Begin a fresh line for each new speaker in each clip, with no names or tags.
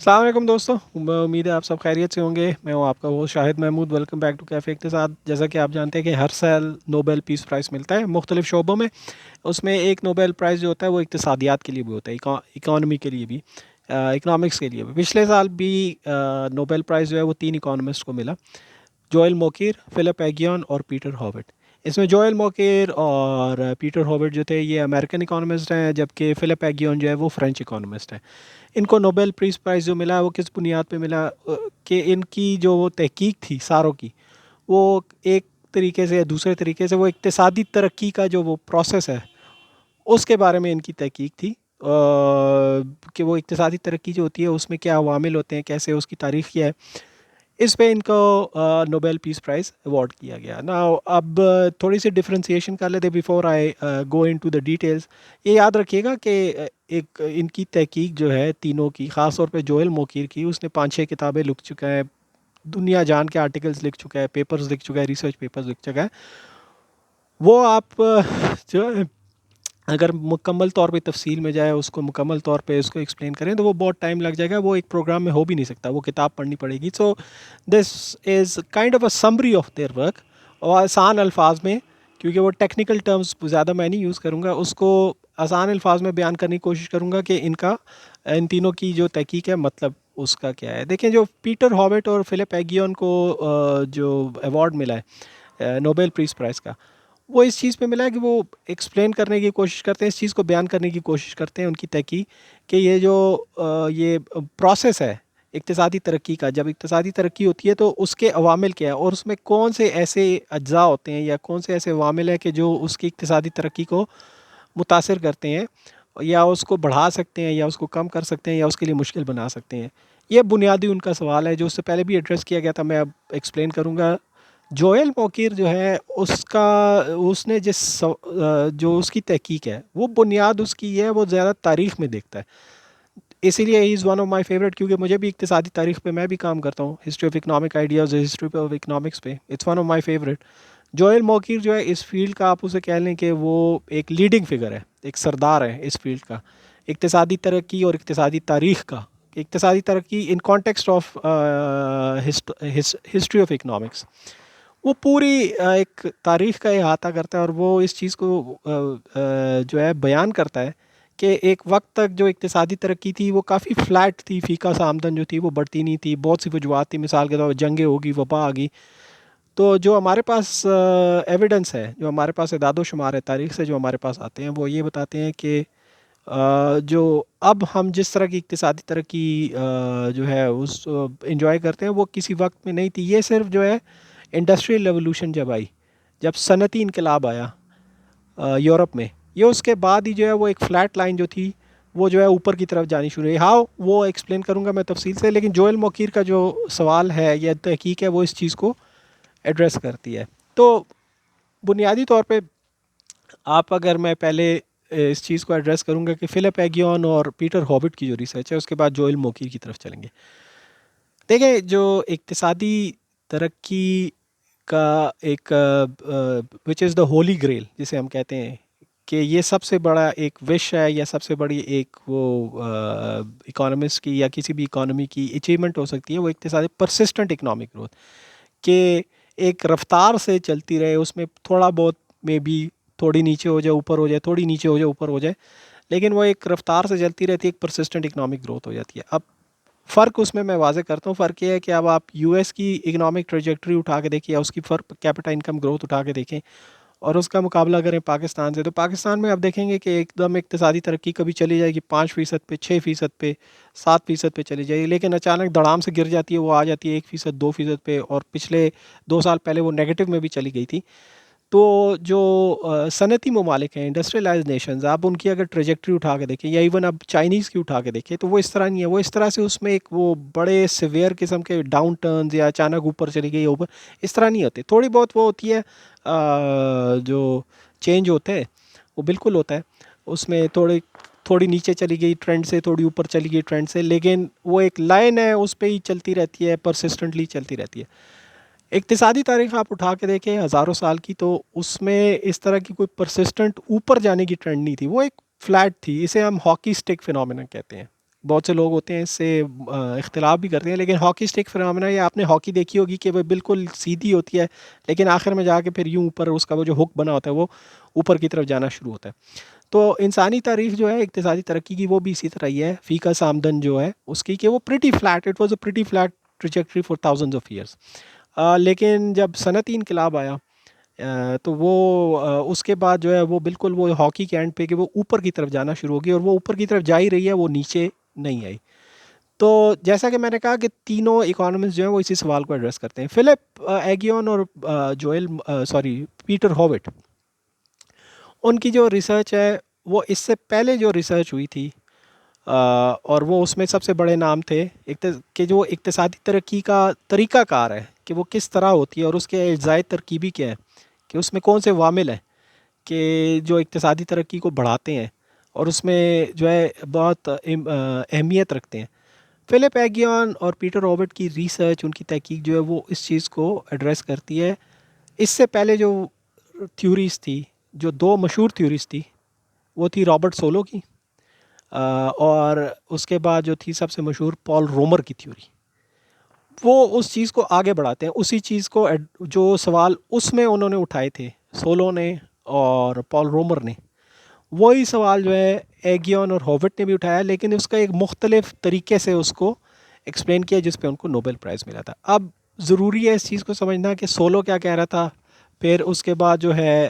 अस्सलाम वालेकुम दोस्तों। उम्मीद है आप सब खैरियत से होंगे। मैं हूं आपका वो Shahid Mahmood. Welcome back to cafe Iqtisad. जैसा कि आप जानते हैं कि हर साल नोबेल पीस प्राइज़ मिलता है मुख्तलिफ़ शोबों में। उसमें एक नोबेल प्राइज़ जो होता है वो इक़्तिसादियात के लिए भी होता है, इकॉनमी के लिए भी, इकनॉमिक्स के लिए भी। पिछले साल भी नोबेल प्राइज़ जो है वो 3 इकोनॉमिस्ट को मिला, जोएल मोकिर, फ़िलिप एगियन और पीटर हॉविट। इसमें जोएल मोकिर और पीटर हॉविट जो थे ये अमेरिकन इकोनॉमिस्ट हैं, जबकि फ़िलिप एगियन जो है वो फ्रेंच इकोनॉमिस्ट हैं। इनको नोबेल पीस प्राइज़ जो मिला है वो किस बुनियाद पे मिला, कि इनकी जो वो तहकीक थी सारों की, वो एक तरीके से या दूसरे तरीके से वो इक्तिसादी तरक्की का जो वो प्रोसेस है उसके बारे में इनकी तहकीक थी। कि वो इक्तिसादी तरक्की जो होती है उसमें क्या अवामिल होते हैं, कैसे उसकी तारीख़ क्या है, इस पे इनको नोबेल पीस प्राइज़ अवार्ड किया गया ना। अब थोड़ी सी डिफ्रेंसिएशन कर लेते before I go into the details. ये याद रखिएगा कि एक इनकी तहकीक जो है तीनों की, ख़ास तौर पे जोएल मोकीर की, उसने 5-6 किताबें लिख चुका है, दुनिया जान के आर्टिकल्स लिख चुका है, पेपर्स लिख चुका है, रिसर्च पेपर्स लिख चुका है। वो आप जो है, अगर मुकम्मल तौर पे तफ़सील में जाए, उसको मुकम्मल तौर पे इसको एक्सप्लेन करें तो वो बहुत टाइम लग जाएगा, वो एक प्रोग्राम में हो भी नहीं सकता, वो किताब पढ़नी पड़ेगी। सो this is kind of a summary of their work, और आसान अल्फाज में, क्योंकि वो टेक्निकल टर्म्स ज़्यादा मैं नहीं यूज़ करूँगा, उसको आसान अल्फाज में बयान करने की कोशिश करूँगा कि इन तीनों की जो तहकीक है मतलब उसका क्या है। देखें, जो पीटर हॉविट और फ़िलिप एगियन को जो अवार्ड मिला है नोबेल पीस प्राइज़ का, वो इस चीज़ पे मिला है कि वो एक्सप्लेन करने की कोशिश करते हैं, इस चीज़ को बयान करने की कोशिश करते हैं उनकी तहकीक, कि ये जो ये प्रोसेस है इक्तिसादी तरक्की का, जब इक्तिसादी तरक्की होती है तो उसके अवामिल क्या है और उसमें कौन से ऐसे अज्जा होते हैं या कौन से ऐसे अवामिल हैं कि जो उसकी इक्तिसादी तरक्की को मुतासिर करते हैं, या उसको बढ़ा सकते हैं या उसको कम कर सकते हैं या उसके लिए मुश्किल बना सकते हैं। ये बुनियादी उनका सवाल है जो उससे पहले भी एड्रेस किया गया था, मैं अब एक्सप्लेन करूँगा। जोएल मोकीर जो है उसका, उसने जो उसकी तहकीक है वो बुनियाद उसकी है, वो ज़्यादा तारीख़ में देखता है। इसीलिए he is one of my favourite, क्योंकि मुझे भी इक्तिसादी तारीख़ पे मैं भी काम करता हूँ, history of economic ideas, history of economics पे। It's one of my favourite. Joel Mokyr जो है इस फील्ड का, आप उसे कह लें कि वो एक लीडिंग फिगर है, एक सरदार है इस फील्ड का, इक्तिसादी तरक्की और इक्तिसादी तारीख़ का। इक्तिसादी तरक्की in context of history of economics, वो पूरी एक तारीख़ का अहाता करता है, और वो इस चीज़ को जो है बयान करता है कि एक वक्त तक जो इक्तिसादी तरक्की थी वो काफ़ी फ़्लैट थी, फ़ीका सा आमदन जो थी वो बढ़ती नहीं थी, बहुत सी वजूहत थी, मिसाल के तौर पर जंगें होगी, वबा आ गई। तो जो हमारे पास एविडेंस है, जो हमारे पास इदाद-ओ-शुमार है तारीख़ से, जो हमारे पास आते हैं, वो ये बताते हैं कि जो अब हम जिस तरह की इक्तिसादी तरक्की जो है उस एंजॉय करते हैं, वो किसी वक्त में नहीं थी। ये सिर्फ जो है इंडस्ट्रियल रेवोल्यूशन जब आई, जब सनती इनकलाब आया यूरोप में, ये उसके बाद ही जो है वो एक फ़्लैट लाइन जो थी वो जो है ऊपर की तरफ जानी शुरू हुई। हाँ, वो एक्सप्लेन करूँगा मैं तफसील से, लेकिन जोएल मोकीर का जो सवाल है या तहकीक है वो इस चीज़ को एड्रेस करती है। तो बुनियादी तौर पे, आप अगर मैं पहले इस चीज़ को एड्रेस करूँगा कि फ़िलिप एगियन और पीटर हॉविट की जो रिसर्च है, उसके बाद जोएल मोकीर की तरफ चलेंगे। देखिए, जो इक्तिसादी तरक्की का एक which is the holy grail जिसे हम कहते हैं, कि ये सबसे बड़ा एक विश है या सबसे बड़ी एक वो इकोनॉमिस्ट की या किसी भी इकोनॉमी की अचीवमेंट हो सकती है, वो इक्तिसादी परसिस्टेंट इकोनॉमिक ग्रोथ, कि एक रफ्तार से चलती रहे, उसमें थोड़ा बहुत में भी थोड़ी नीचे हो जाए ऊपर हो जाए, थोड़ी नीचे हो जाए ऊपर हो जाए, लेकिन वो एक रफ्तार से चलती रहती है, एक परसिस्टेंट इकोनॉमिक ग्रोथ हो जाती है। अब फ़र्क उसमें मैं वाज़े करता हूँ, फ़र्क ये है कि अब आप यूएस की इकोनॉमिक ट्रेजेक्टरी उठा के देखिए, या उसकी पर कैपिटा इनकम ग्रोथ उठा के देखें और उसका मुकाबला करें पाकिस्तान से, तो पाकिस्तान में आप देखेंगे कि एकदम इक्तिसादी तरक्की कभी चली जाएगी 5% पे, 6% पे, 7% पे चली जाएगी, लेकिन अचानक धड़ाम से गिर जाती है, वो आ जाती है 1%, 2% पे, और पिछले 2 साल पहले वो नेगेटिव में भी चली गई थी। तो जो सनती ममालिक हैं, इंडस्ट्रियलाइज्ड नेशंस, आप उनकी अगर ट्रेजेक्टरी उठा के देखें, या इवन आप चाइनीज़ की उठा के देखें, तो वो इस तरह नहीं है। वो इस तरह से उसमें एक वो बड़े सिवियर किस्म के डाउन टर्न्स या अचानक ऊपर चली गई ऊपर, इस तरह नहीं होते। थोड़ी बहुत वो होती है, जो चेंज होते हैं वो बिल्कुल होता है, उसमें थोड़ी नीचे चली गई ट्रेंड से, थोड़ी ऊपर चली गई ट्रेंड से, लेकिन वो एक लाइन है, उस पर ही चलती रहती है, परसिस्टेंटली चलती रहती है। इक्तिसादी तारीख आप उठा के देखें हज़ारों साल की, तो उसमें इस तरह की कोई परसिस्टेंट ऊपर जाने की ट्रेंड नहीं थी, वो एक फ्लैट थी। इसे हम हॉकी स्टिक फिनोमेना कहते हैं। बहुत से लोग होते हैं इससे इख्तिलाफ भी करते हैं, लेकिन हॉकी स्टिक फिनोमेना ये आपने हॉकी देखी होगी कि वो बिल्कुल सीधी होती है, लेकिन आखिर में जाके फिर यूं ऊपर उसका वो जो हुक बना होता है वो ऊपर की तरफ जाना शुरू होता है। तो इंसानी तारीख जो है इक्तिसादी तरक्की की वो भी इसी तरह ही है। फ़ी का सामदन जो है उसकी कि वो pretty flat, it was a pretty flat trajectory for thousands of years. लेकिन जब सनती इनकलाब आया तो वो उसके बाद जो है वो बिल्कुल वो हॉकी के एंड पे कि वो ऊपर की तरफ जाना शुरू हो गई, और वो ऊपर की तरफ जा ही रही है, वो नीचे नहीं आई। तो जैसा कि मैंने कहा कि तीनों इकोनॉमिस्ट जो हैं वो इसी सवाल को एड्रेस करते हैं। फिलिप एगियोन और जोएल सॉरी पीटर हॉविट, उनकी जो रिसर्च है वो इससे पहले जो रिसर्च हुई थी और वो उसमें सबसे बड़े नाम थे कि जो इक्तिसादी तरक्की का तरीक़ाकार है कि वो किस तरह होती है और उसके अज्जाए तरकीबी क्या है, कि उसमें कौन से वामिल हैं कि जो इक्तिसादी तरक्की को बढ़ाते हैं और उसमें जो है बहुत अहमियत रखते हैं। फ़िलिप एगियन और पीटर रॉबर्ट की रिसर्च, उनकी तहकीक जो है वो इस चीज़ को एड्रेस करती है। इससे पहले जो थ्योरीज़ थी, जो दो मशहूर थ्योरीज़ थी, वो थी रॉबर्ट सोलो की और उसके बाद जो थी सबसे मशहूर पॉल रोमर की थ्योरी। वो उस चीज़ को आगे बढ़ाते हैं, उसी चीज़ को जो सवाल उसमें उन्होंने उठाए थे सोलो ने और पॉल रोमर ने, वही सवाल जो है एगियन और हॉविट ने भी उठाया, लेकिन उसका एक मुख्तलिफ तरीके से उसको एक्सप्लेन किया जिस पे उनको नोबेल प्राइज़ मिला था। अब ज़रूरी है इस चीज़ को समझना कि सोलो क्या कह रहा था, फिर उसके बाद जो है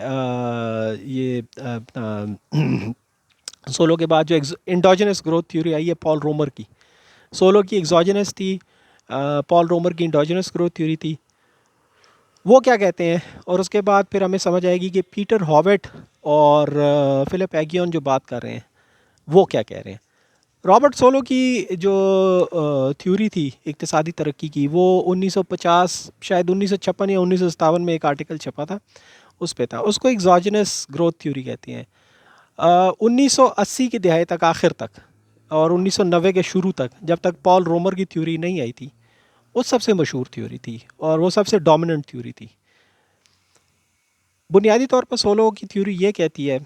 सोलो के बाद जो इंडोजिनस ग्रोथ थ्योरी आई है पॉल रोमर की। सोलो की एग्जोजिनस थी, पॉल रोमर की इंडोजिनस ग्रोथ थ्योरी थी। वो क्या कहते हैं, और उसके बाद फिर हमें समझ आएगी कि पीटर हॉविट और फिलिप एगियन जो बात कर रहे हैं वो क्या कह रहे हैं। रॉबर्ट सोलो की जो थ्योरी थी इक्तिसादी तरक्की की, वो 1950 शायद 1956 या 1957 में एक आर्टिकल छपा था, उस पे था। उसको एग्जोजिनस ग्रोथ थ्योरी कहते हैं। 1980 की दिहाई तक, आखिर तक, और 1990 के शुरू तक, जब तक पॉल रोमर की थ्योरी नहीं आई थी, वो सबसे मशहूर थ्योरी थी और वो सबसे डोमिनेंट थ्योरी थी। बुनियादी तौर पर सोलो की थ्योरी ये कहती है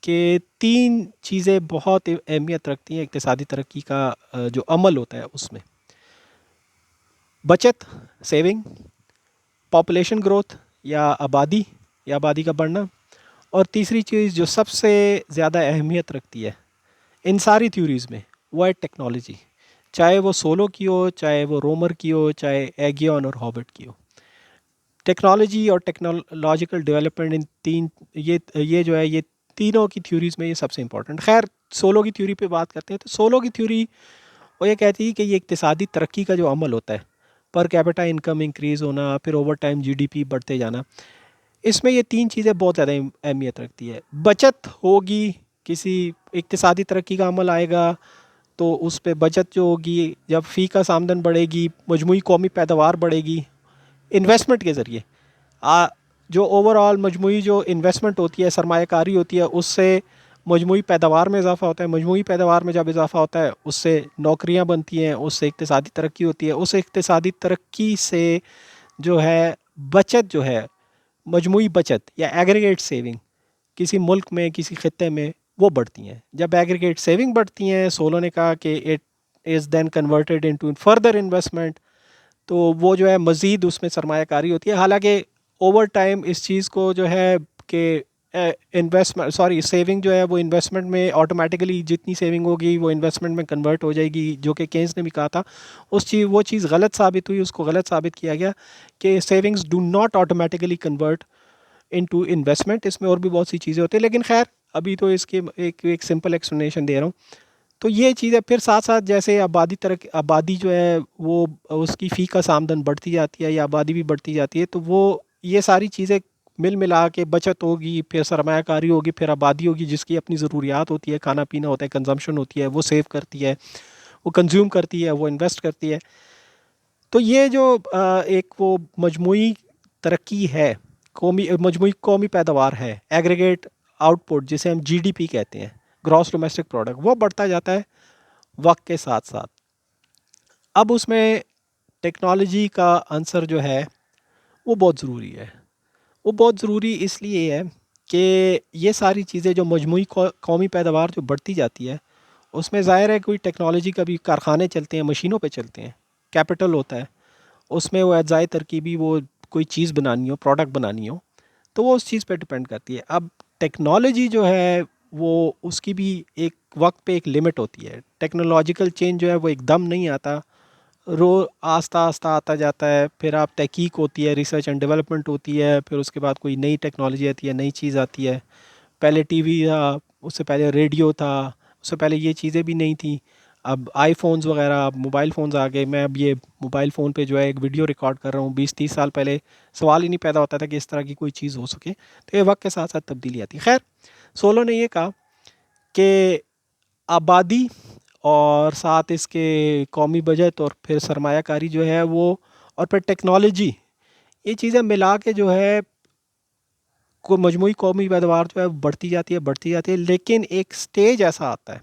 कि तीन चीज़ें बहुत अहमियत रखती हैं इक्तिसादी तरक्की का जो अमल होता है उसमें: बचत, सेविंग, पॉपुलेशन ग्रोथ या आबादी का बढ़ना, और तीसरी चीज़ जो सबसे ज़्यादा अहमियत रखती है इन सारी थ्योरीज़ में, वो है टेक्नोलॉजी। चाहे वो सोलो की हो, चाहे वो रोमर की हो, चाहे एगियन और हॉबिट की हो। टेक्नोलॉजी और टेक्नोलॉजिकल डेवलपमेंट, इन तीन ये जो है ये तीनों की थ्योरीज़ में ये सबसे इंपॉर्टेंट। खैर, सोलो की थ्योरी पे बात करते हैं तो सोलो की थ्योरी वो ये कहती है कि ये इक्तिसादी तरक्की का जो अमल होता है, पर कैपिटा इनकम इंक्रीज़ होना, फिर ओवर टाइम जीडीपी बढ़ते जाना, इसमें ये तीन चीज़ें बहुत ज़्यादा अहमियत रखती है। बचत होगी, किसी इक्तिसादी तरक्की का अमल आएगा तो उस पे बचत जो होगी, जब फ़ी का सामदन बढ़ेगी, मजमूई कौमी पैदावार बढ़ेगी इन्वेस्टमेंट के ज़रिए। जो ओवरऑल मजमूई जो इन्वेस्टमेंट होती है, सरमायाकारी होती है, उससे मजमूई पैदावार में इजाफ़ा होता है। मजमूई पैदावार में जब इजाफ़ा होता है उससे नौकरियां बनती हैं, उससे इक्तिसादी तरक्की होती है। उस इक्तिसादी तरक्की से जो है बचत जो है, मजमूई बचत या एग्रीगेट सेविंग किसी मुल्क में, किसी ख़त्ते में, वो बढ़ती हैं। जब एग्रीगेट सेविंग बढ़ती हैं, सोलो ने कहा कि it is then converted into further investment, तो वो जो है मज़ीद उसमें सरमायाकारी होती है। हालांकि ओवर टाइम इस चीज़ को जो है कि इन्वेस्टमेंट सॉरी सेविंग जो है वो इन्वेस्टमेंट में ऑटोमेटिकली, जितनी सेविंग होगी वो इन्वेस्टमेंट में कन्वर्ट हो जाएगी, जो कि केन्स ने भी कहा था। वो चीज़ गलत साबित हुई, उसको गलत साबित किया गया कि savings do not automatically convert into investment. इसमें और भी बहुत सी चीज़ें होती हैं, लेकिन खैर अभी तो इसके एक सिंपल एक्सप्लेनेशन दे रहा हूँ। तो ये चीज़ें फिर साथ साथ, जैसे आबादी जो है वो उसकी फ़ी का सामदन बढ़ती जाती है या आबादी भी बढ़ती जाती है, तो वो ये सारी चीज़ें मिल मिला के बचत होगी, फिर सरमायाकारी होगी, फिर आबादी होगी, जिसकी अपनी ज़रूरियात होती है, खाना पीना होता है, कंजम्पशन होती है, वो सेव करती है, वो कंज्यूम करती है, वो इन्वेस्ट करती है। तो ये जो एक वो मजमूई तरक्की है, मजमूई कौमी पैदावार है, एग्रीगेट आउटपुट जिसे हम जीडीपी कहते हैं, ग्रॉस डोमेस्टिक प्रोडक्ट, वो बढ़ता जाता है वक्त के साथ साथ। अब उसमें टेक्नोलॉजी का आंसर जो है वो बहुत ज़रूरी है। वो बहुत ज़रूरी इसलिए है कि ये सारी चीज़ें जो मजमूई कौमी पैदावार जो बढ़ती जाती है, उसमें ज़ाहिर है कोई टेक्नोलॉजी का भी कारखाने चलते हैं, मशीनों पे चलते हैं, कैपिटल होता है उसमें, वो अज़ाए तरकीबी वो कोई चीज़ बनानी हो, प्रोडक्ट बनानी हो, तो वो उस चीज़ पे डिपेंड करती है। अब टेक्नोलॉजी जो है वो उसकी भी एक वक्त पे एक लिमिट होती है। टेक्नोलॉजिकल चेंज जो है वो एकदम नहीं आता, रो आस्ता आस्ता आता जाता है। फिर आप तहकीक होती है, रिसर्च एंड डेवलपमेंट होती है, फिर उसके बाद कोई नई टेक्नोलॉजी आती है, नई चीज़ आती है। पहले टीवी था, उससे पहले रेडियो था, उससे पहले ये चीज़ें भी नहीं थी। अब आईफोन्स वगैरह, अब मोबाइल फ़ोन्स आ गए। मैं अब ये मोबाइल फ़ोन पे जो है एक वीडियो रिकॉर्ड कर रहा हूँ, 20-30 साल पहले सवाल ही नहीं पैदा होता था कि इस तरह की कोई चीज़ हो सके। तो ये वक्त के साथ साथ तब्दीली आती है। खैर, सोलो ने ये कहा कि आबादी और साथ इसके कौमी बजट और फिर सरमायाकारी जो है वो, और फिर टेक्नोलॉजी, ये चीज़ें मिला के जो है को मजमूई कौमी पैदावार जो है बढ़ती जाती है, बढ़ती जाती है। लेकिन एक स्टेज ऐसा आता है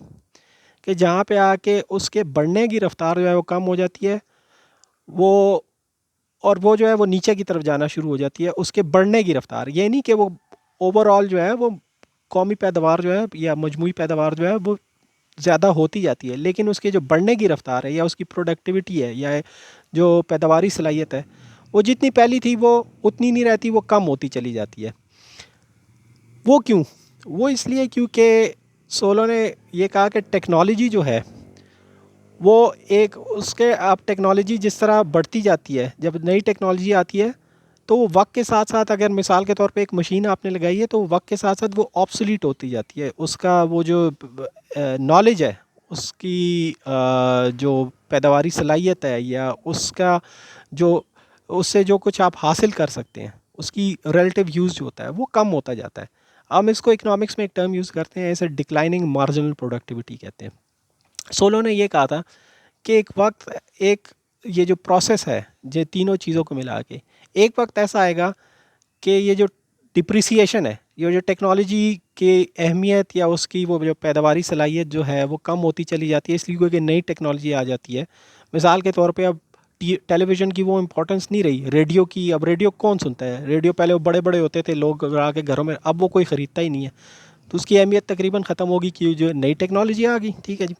कि जहाँ पे आके उसके बढ़ने की रफ्तार जो है वो कम हो जाती है, वो और वो जो है वो नीचे की तरफ जाना शुरू हो जाती है। उसके बढ़ने की रफ्तार, ये नहीं कि वो ओवरऑल जो है वो कौमी पैदावार जो है या मजमूई पैदावार जो है वो ज़्यादा होती जाती है, लेकिन उसके जो बढ़ने की रफ्तार है या उसकी प्रोडक्टिविटी है या जो पैदावारी सलाहियत है, वो जितनी पहली थी वो उतनी नहीं रहती, वो कम होती चली जाती है। वो क्यों? वो इसलिए क्योंकि सोलो ने ये कहा कि टेक्नोलॉजी जो है वो एक उसके, आप टेक्नोलॉजी जिस तरह बढ़ती जाती है, जब नई टेक्नोलॉजी आती है तो वो वक्त के साथ साथ, अगर मिसाल के तौर पे एक मशीन आपने लगाई है तो वक्त के साथ साथ वो ऑब्सोलीट होती जाती है। उसका वो जो नॉलेज है, उसकी जो पैदावारी सलाहियत है या उसका जो, उससे जो कुछ आप हासिल कर सकते हैं, उसकी रिलेटिव यूज़ जो होता है वो कम होता जाता है। हम इसको इकोनॉमिक्स में एक टर्म यूज़ करते हैं, इसे डिक्लाइनिंग मार्जिनल प्रोडक्टिविटी कहते हैं। सोलो ने ये कहा था कि एक वक्त, एक ये जो प्रोसेस है, ये तीनों चीज़ों को मिला के एक वक्त ऐसा आएगा कि ये जो डिप्रिसिएशन है, ये जो टेक्नोलॉजी की अहमियत या उसकी वो जो पैदावारी सलाहियत जो है वो कम होती चली जाती है, इसलिए क्योंकि नई टेक्नोलॉजी आ जाती है। मिसाल के तौर पे अब टेलीविज़न की वो इम्पोर्टेंस नहीं रही, रेडियो की। अब रेडियो कौन सुनता है? रेडियो पहले वो बड़े बड़े होते थे, लोग आके घरों में, अब वो कोई ख़रीदता ही नहीं है। तो उसकी अहमियत तकरीबन ख़त्म होगी कि जो नई टेक्नोलॉजी आ गई, ठीक है जी,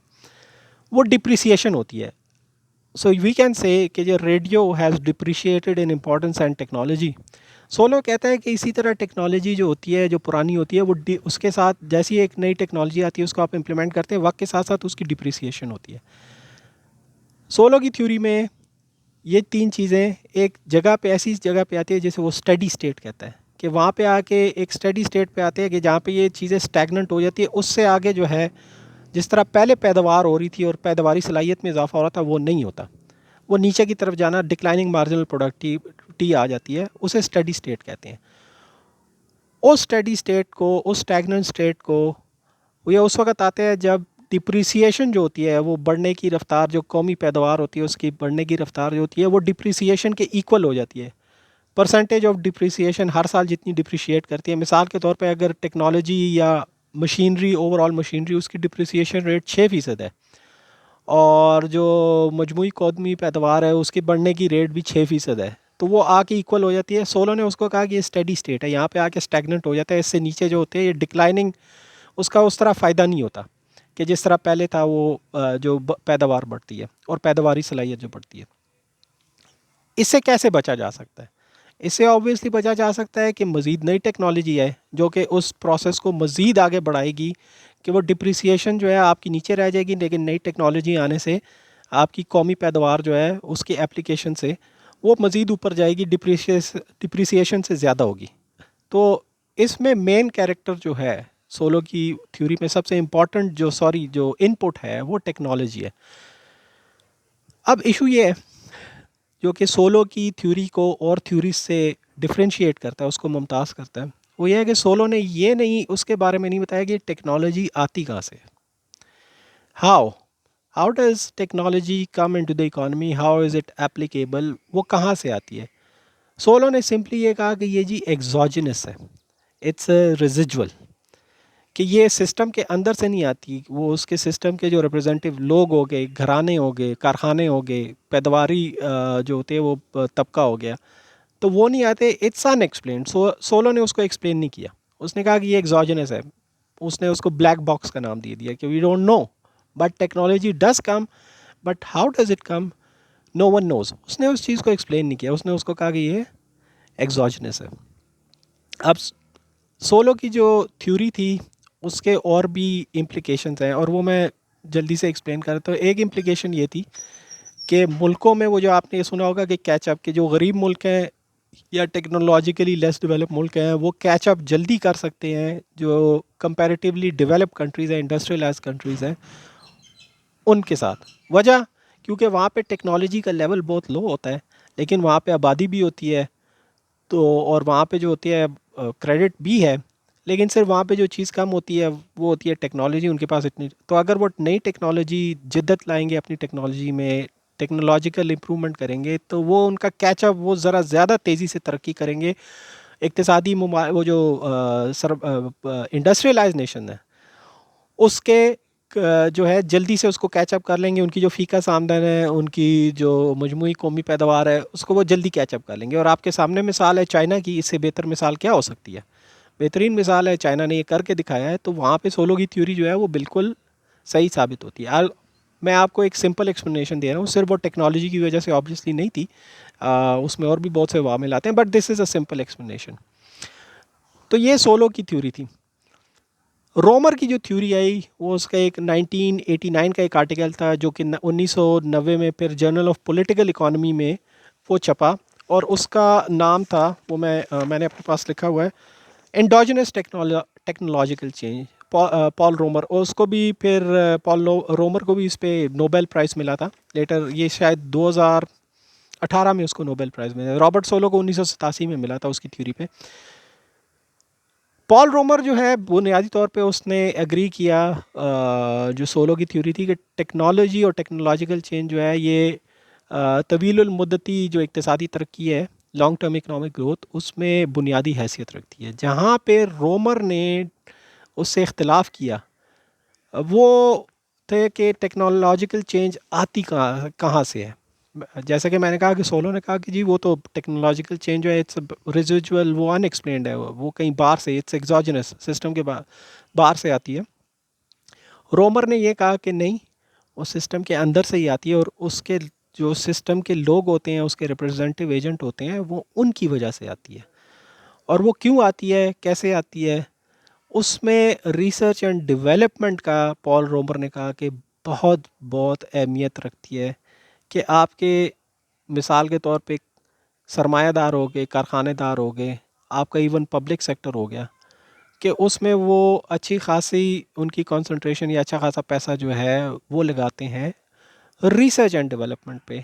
वो डिप्रिसिएशन होती है। सो वी कैन से कि जो radio has depreciated in importance and technology. Solo कहता है कि इसी तरह टेक्नोलॉजी जो होती है, जो पुरानी होती है, वो उसके साथ जैसी एक नई टेक्नोलॉजी आती है उसको आप इम्प्लीमेंट करते हैं, वक्त के साथ साथ उसकी डिप्रिसिएशन होती है। सोलो की थ्योरी में ये तीन चीज़ें एक जगह पे, ऐसी जगह पे आती है जैसे वो स्टडी स्टेट कहता है, कि वहाँ पे आके एक स्टडी स्टेट पे आते हैं कि जहाँ पे ये चीज़ें स्टैगनेंट हो जाती है। उससे आगे जो है, जिस तरह पहले पैदावार हो रही थी और पैदावारी सलाहियत में इजाफा हो रहा था, वो नहीं होता, वो नीचे की तरफ जाना, डिक्लाइनिंग मार्जिनल प्रोडक्टिविटी आ जाती है, उसे स्टडी स्टेट कहते हैं। उस स्टडी स्टेट को, उस स्टैगनेंट स्टेट को, ये उस वक्त आते हैं जब डिप्रिसिएशन जो होती है, वो बढ़ने की रफ्तार, जो कौमी पैदावार होती है उसकी बढ़ने की रफ्तार जो होती है वो डिप्रिसिएशन के इक्वल हो जाती है। परसेंटेज ऑफ डिप्रिसिएशन हर साल जितनी डिप्रिशिएट करती है, मिसाल के तौर पे अगर टेक्नोलॉजी या मशीनरी, ओवरऑल मशीनरी, उसकी डिप्रिसिएशन रेट 6% है और जो मजमूई कौमी पैदावार है उसके बढ़ने की रेट भी 6% है, तो वो आके इक्वल हो जाती है। सोलो ने उसको कहा कि ये स्टेडी स्टेट है, यहाँ पे आके स्टैगनेंट हो जाता है, इससे नीचे जो होते हैं ये डिक्लाइनिंग, उसका उस तरह फ़ायदा नहीं होता कि जिस तरह पहले था वो जो पैदावार बढ़ती है और पैदावारी सलाहियत जो बढ़ती है। इससे कैसे बचा जा सकता है? इससे ऑब्वियसली बचा जा सकता है कि मज़ीद नई टेक्नोलॉजी है जो कि उस प्रोसेस को मज़ीद आगे बढ़ाएगी, कि वो डिप्रिसिएशन जो है आपकी नीचे रह जाएगी, लेकिन नई टेक्नोलॉजी आने से आपकी कौमी पैदावार जो है उसके एप्लीकेशन से वो मज़ीद ऊपर जाएगी, डिप्रिसिएशन से ज़्यादा होगी। तो इसमें मेन कैरेक्टर जो है सोलो की थ्योरी में, सबसे इम्पॉर्टेंट जो इनपुट है वो टेक्नोलॉजी है। अब इशू ये है जो कि सोलो की थ्योरी को और थ्योरी से डिफरेंशिएट करता है, उसको मुमताज़ करता है, वो ये है कि सोलो ने ये नहीं, उसके बारे में नहीं बताया कि टेक्नोलॉजी आती कहाँ से, how how does technology come into the economy, how is it applicable, वो कहाँ से आती है। सोलो ने सिंपली ये कहा कि ये जी एग्जॉजिनस है, इट्स रेजिजुअल, कि ये सिस्टम के अंदर से नहीं आती, वो उसके सिस्टम के जो रिप्रेजेंटेटिव लोग हो गए, घराने हो गए, कारखाने हो गए, पैदावारी जो होते हैं वो तबका हो गया, तो वो नहीं आते, इट्स अनएक्सप्लेन्ड। सोलो ने उसको एक्सप्लेन नहीं किया, उसने कहा कि ये एग्जॉजिनस है, उसने उसको ब्लैक बॉक्स का नाम दे दिया कि we don't know but technology does come, but how does it come, no one knows. उसने उस चीज़ को एक्सप्लेन नहीं किया, उसने उसको कहा कि ये एग्जॉजनस है। अब सोलो की जो थ्योरी थी उसके और भी इम्प्लिकेशंस हैं, और वो मैं जल्दी से एक्सप्लेन करता हूँ। एक इम्प्लिकेशन ये थी कि मुल्कों में वो जो आपने ये सुना होगा कि कैचअप के जो गरीब मुल्क हैं या टेक्नोलॉजिकली लेस डेवलप मुल्क हैं वो कैचअप जल्दी कर सकते हैं जो कंपैरेटिवली डेवलप कंट्रीज़ हैं, इंडस्ट्रियलाइज कंट्रीज़ हैं, उनके साथ। वजह, क्योंकि वहाँ पे टेक्नोलॉजी का लेवल बहुत लो होता है, लेकिन वहाँ पे आबादी भी होती है, तो और वहाँ पे जो होती है क्रेडिट भी है, लेकिन सिर्फ वहाँ पे जो चीज़ कम होती है वो होती है टेक्नोलॉजी। उनके पास इतनी, तो अगर वो नई टेक्नोलॉजी जिद्दत लाएंगे अपनी टेक्नोलॉजी में, टेक्नोलॉजिकल इम्प्रूवमेंट करेंगे, तो वो उनका कैचअप, वो ज़रा ज़्यादा तेज़ी से तरक्की करेंगे। इक्तिसादी वो जो इंडस्ट्रियलाइज नेशन है उसके जो है जल्दी से उसको कैचअप कर लेंगे। उनकी जो फ़ीका आमदन है, उनकी जो मजमूई कौमी पैदावार है, उसको वो जल्दी कैचअप कर लेंगे। और आपके सामने मिसाल है चाइना की, इससे बेहतर मिसाल क्या हो सकती है? बेहतरीन मिसाल है, चाइना ने ये करके दिखाया है। तो वहाँ पे सोलो की थ्योरी जो है वो बिल्कुल सही साबित होती है। मैं आपको एक सिंपल एक्सप्लेनेशन दे रहा हूँ, सिर्फ वो टेक्नोलॉजी की वजह से ऑब्वियसली नहीं थी, उसमें और भी बहुत से वामिल आते हैं, but this is a simple explanation. तो ये सोलो की थ्योरी थी। रोमर की जो थ्योरी आई वो उसका एक 1989 का एक आर्टिकल था जो कि 1990 में फिर जर्नल ऑफ पॉलिटिकल इकोनॉमी में वो छपा, और उसका नाम था, वो मैंने अपने पास लिखा हुआ है, एंडोजिनस टेक्नोलॉजिकल चेंज। पॉल रोमर, और उसको भी फिर रोमर को भी इस पे नोबेल प्राइज़ मिला था लेटर, ये शायद 2018 में उसको नोबेल प्राइज़ मिला। रॉबर्ट सोलो को 1987 में मिला था उसकी थ्योरी पे। पॉल रोमर जो है बुनियादी तौर पे उसने एग्री किया जो सोलो की थ्योरी थी कि टेक्नोलॉजी और टेक्नोलॉजिकल चेंज जो है ये तवीलुल मुद्दती जो इक्तिसादी तरक्की है, लॉन्ग टर्म इकनॉमिक ग्रोथ, उसमें बुनियादी हैसियत रखती है। जहाँ पे रोमर ने उससे इख्तलाफ किया वो थे कि टेक्नोलॉजिकल चेंज आती कहाँ कहाँ से है। जैसा कि मैंने कहा कि सोलो ने कहा कि जी वो तो टेक्नोलॉजिकल चेंज जो है इट्स रेजिजुअल, वो अनएक्सप्लेन्ड है, वो कहीं बाहर से, इट्स एग्जोजेनस, सिस्टम के बाहर से आती है। रोमर ने ये कहा कि नहीं, वो सिस्टम के अंदर से ही आती है, और उसके जो सिस्टम के लोग होते हैं, उसके रिप्रेजेंटेटिव एजेंट होते हैं, वो उनकी वजह से आती है। और वो क्यों आती है, कैसे आती है, उसमें रिसर्च एंड डेवलपमेंट का पॉल रोमर ने कहा कि बहुत बहुत अहमियत रखती है। कि आपके मिसाल के तौर पे सरमायादार हो गए, कारखानेदार हो गए, आपका इवन पब्लिक सेक्टर हो गया, कि उसमें वो अच्छी खासी उनकी कंसंट्रेशन या अच्छा खासा पैसा जो है वो लगाते हैं रिसर्च एंड डेवलपमेंट पे।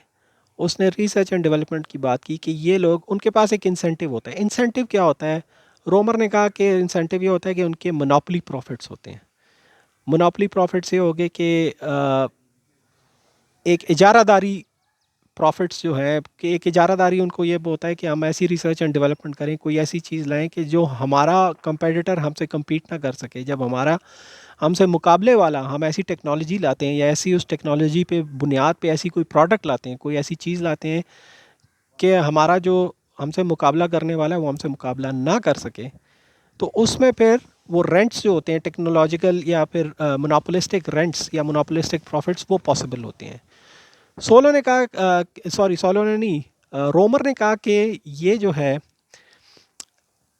उसने रिसर्च एंड डेवलपमेंट की बात की कि ये लोग, उनके पास एक इंसेंटिव होता है। इंसेंटिव क्या होता है? रोमर ने कहा कि इंसेंटिव ये होता है कि उनके मोनोपोली प्रॉफिट्स होते हैं। मोनोपोली प्रॉफिट्स ये हो गए कि एक इजारादारी प्रॉफिट्स जो है, कि एक इजारादारी उनको ये होता है कि हम ऐसी रिसर्च एंड डेवलपमेंट करें, कोई ऐसी चीज़ लाएं कि जो हमारा कंपेटिटर हमसे compete ना कर सके। जब हमारा हमसे मुकाबले वाला हम ऐसी टेक्नोलॉजी लाते हैं या ऐसी उस टेक्नोलॉजी पे बुनियाद पे ऐसी कोई प्रोडक्ट लाते हैं, कोई ऐसी चीज़ लाते हैं कि हमारा जो हमसे मुकाबला करने वाला है वो हमसे मुकाबला ना कर सके, तो उसमें फिर वो रेंट्स जो होते हैं टेक्नोलॉजिकल या फिर मोनोपोलिस्टिक रेंट्स या मोनोपोलिस्टिक प्रॉफिट्स वो पॉसिबल होते हैं। सोलो ने कहा, सॉरी सोलो ने नहीं, रोमर ने कहा कि ये जो है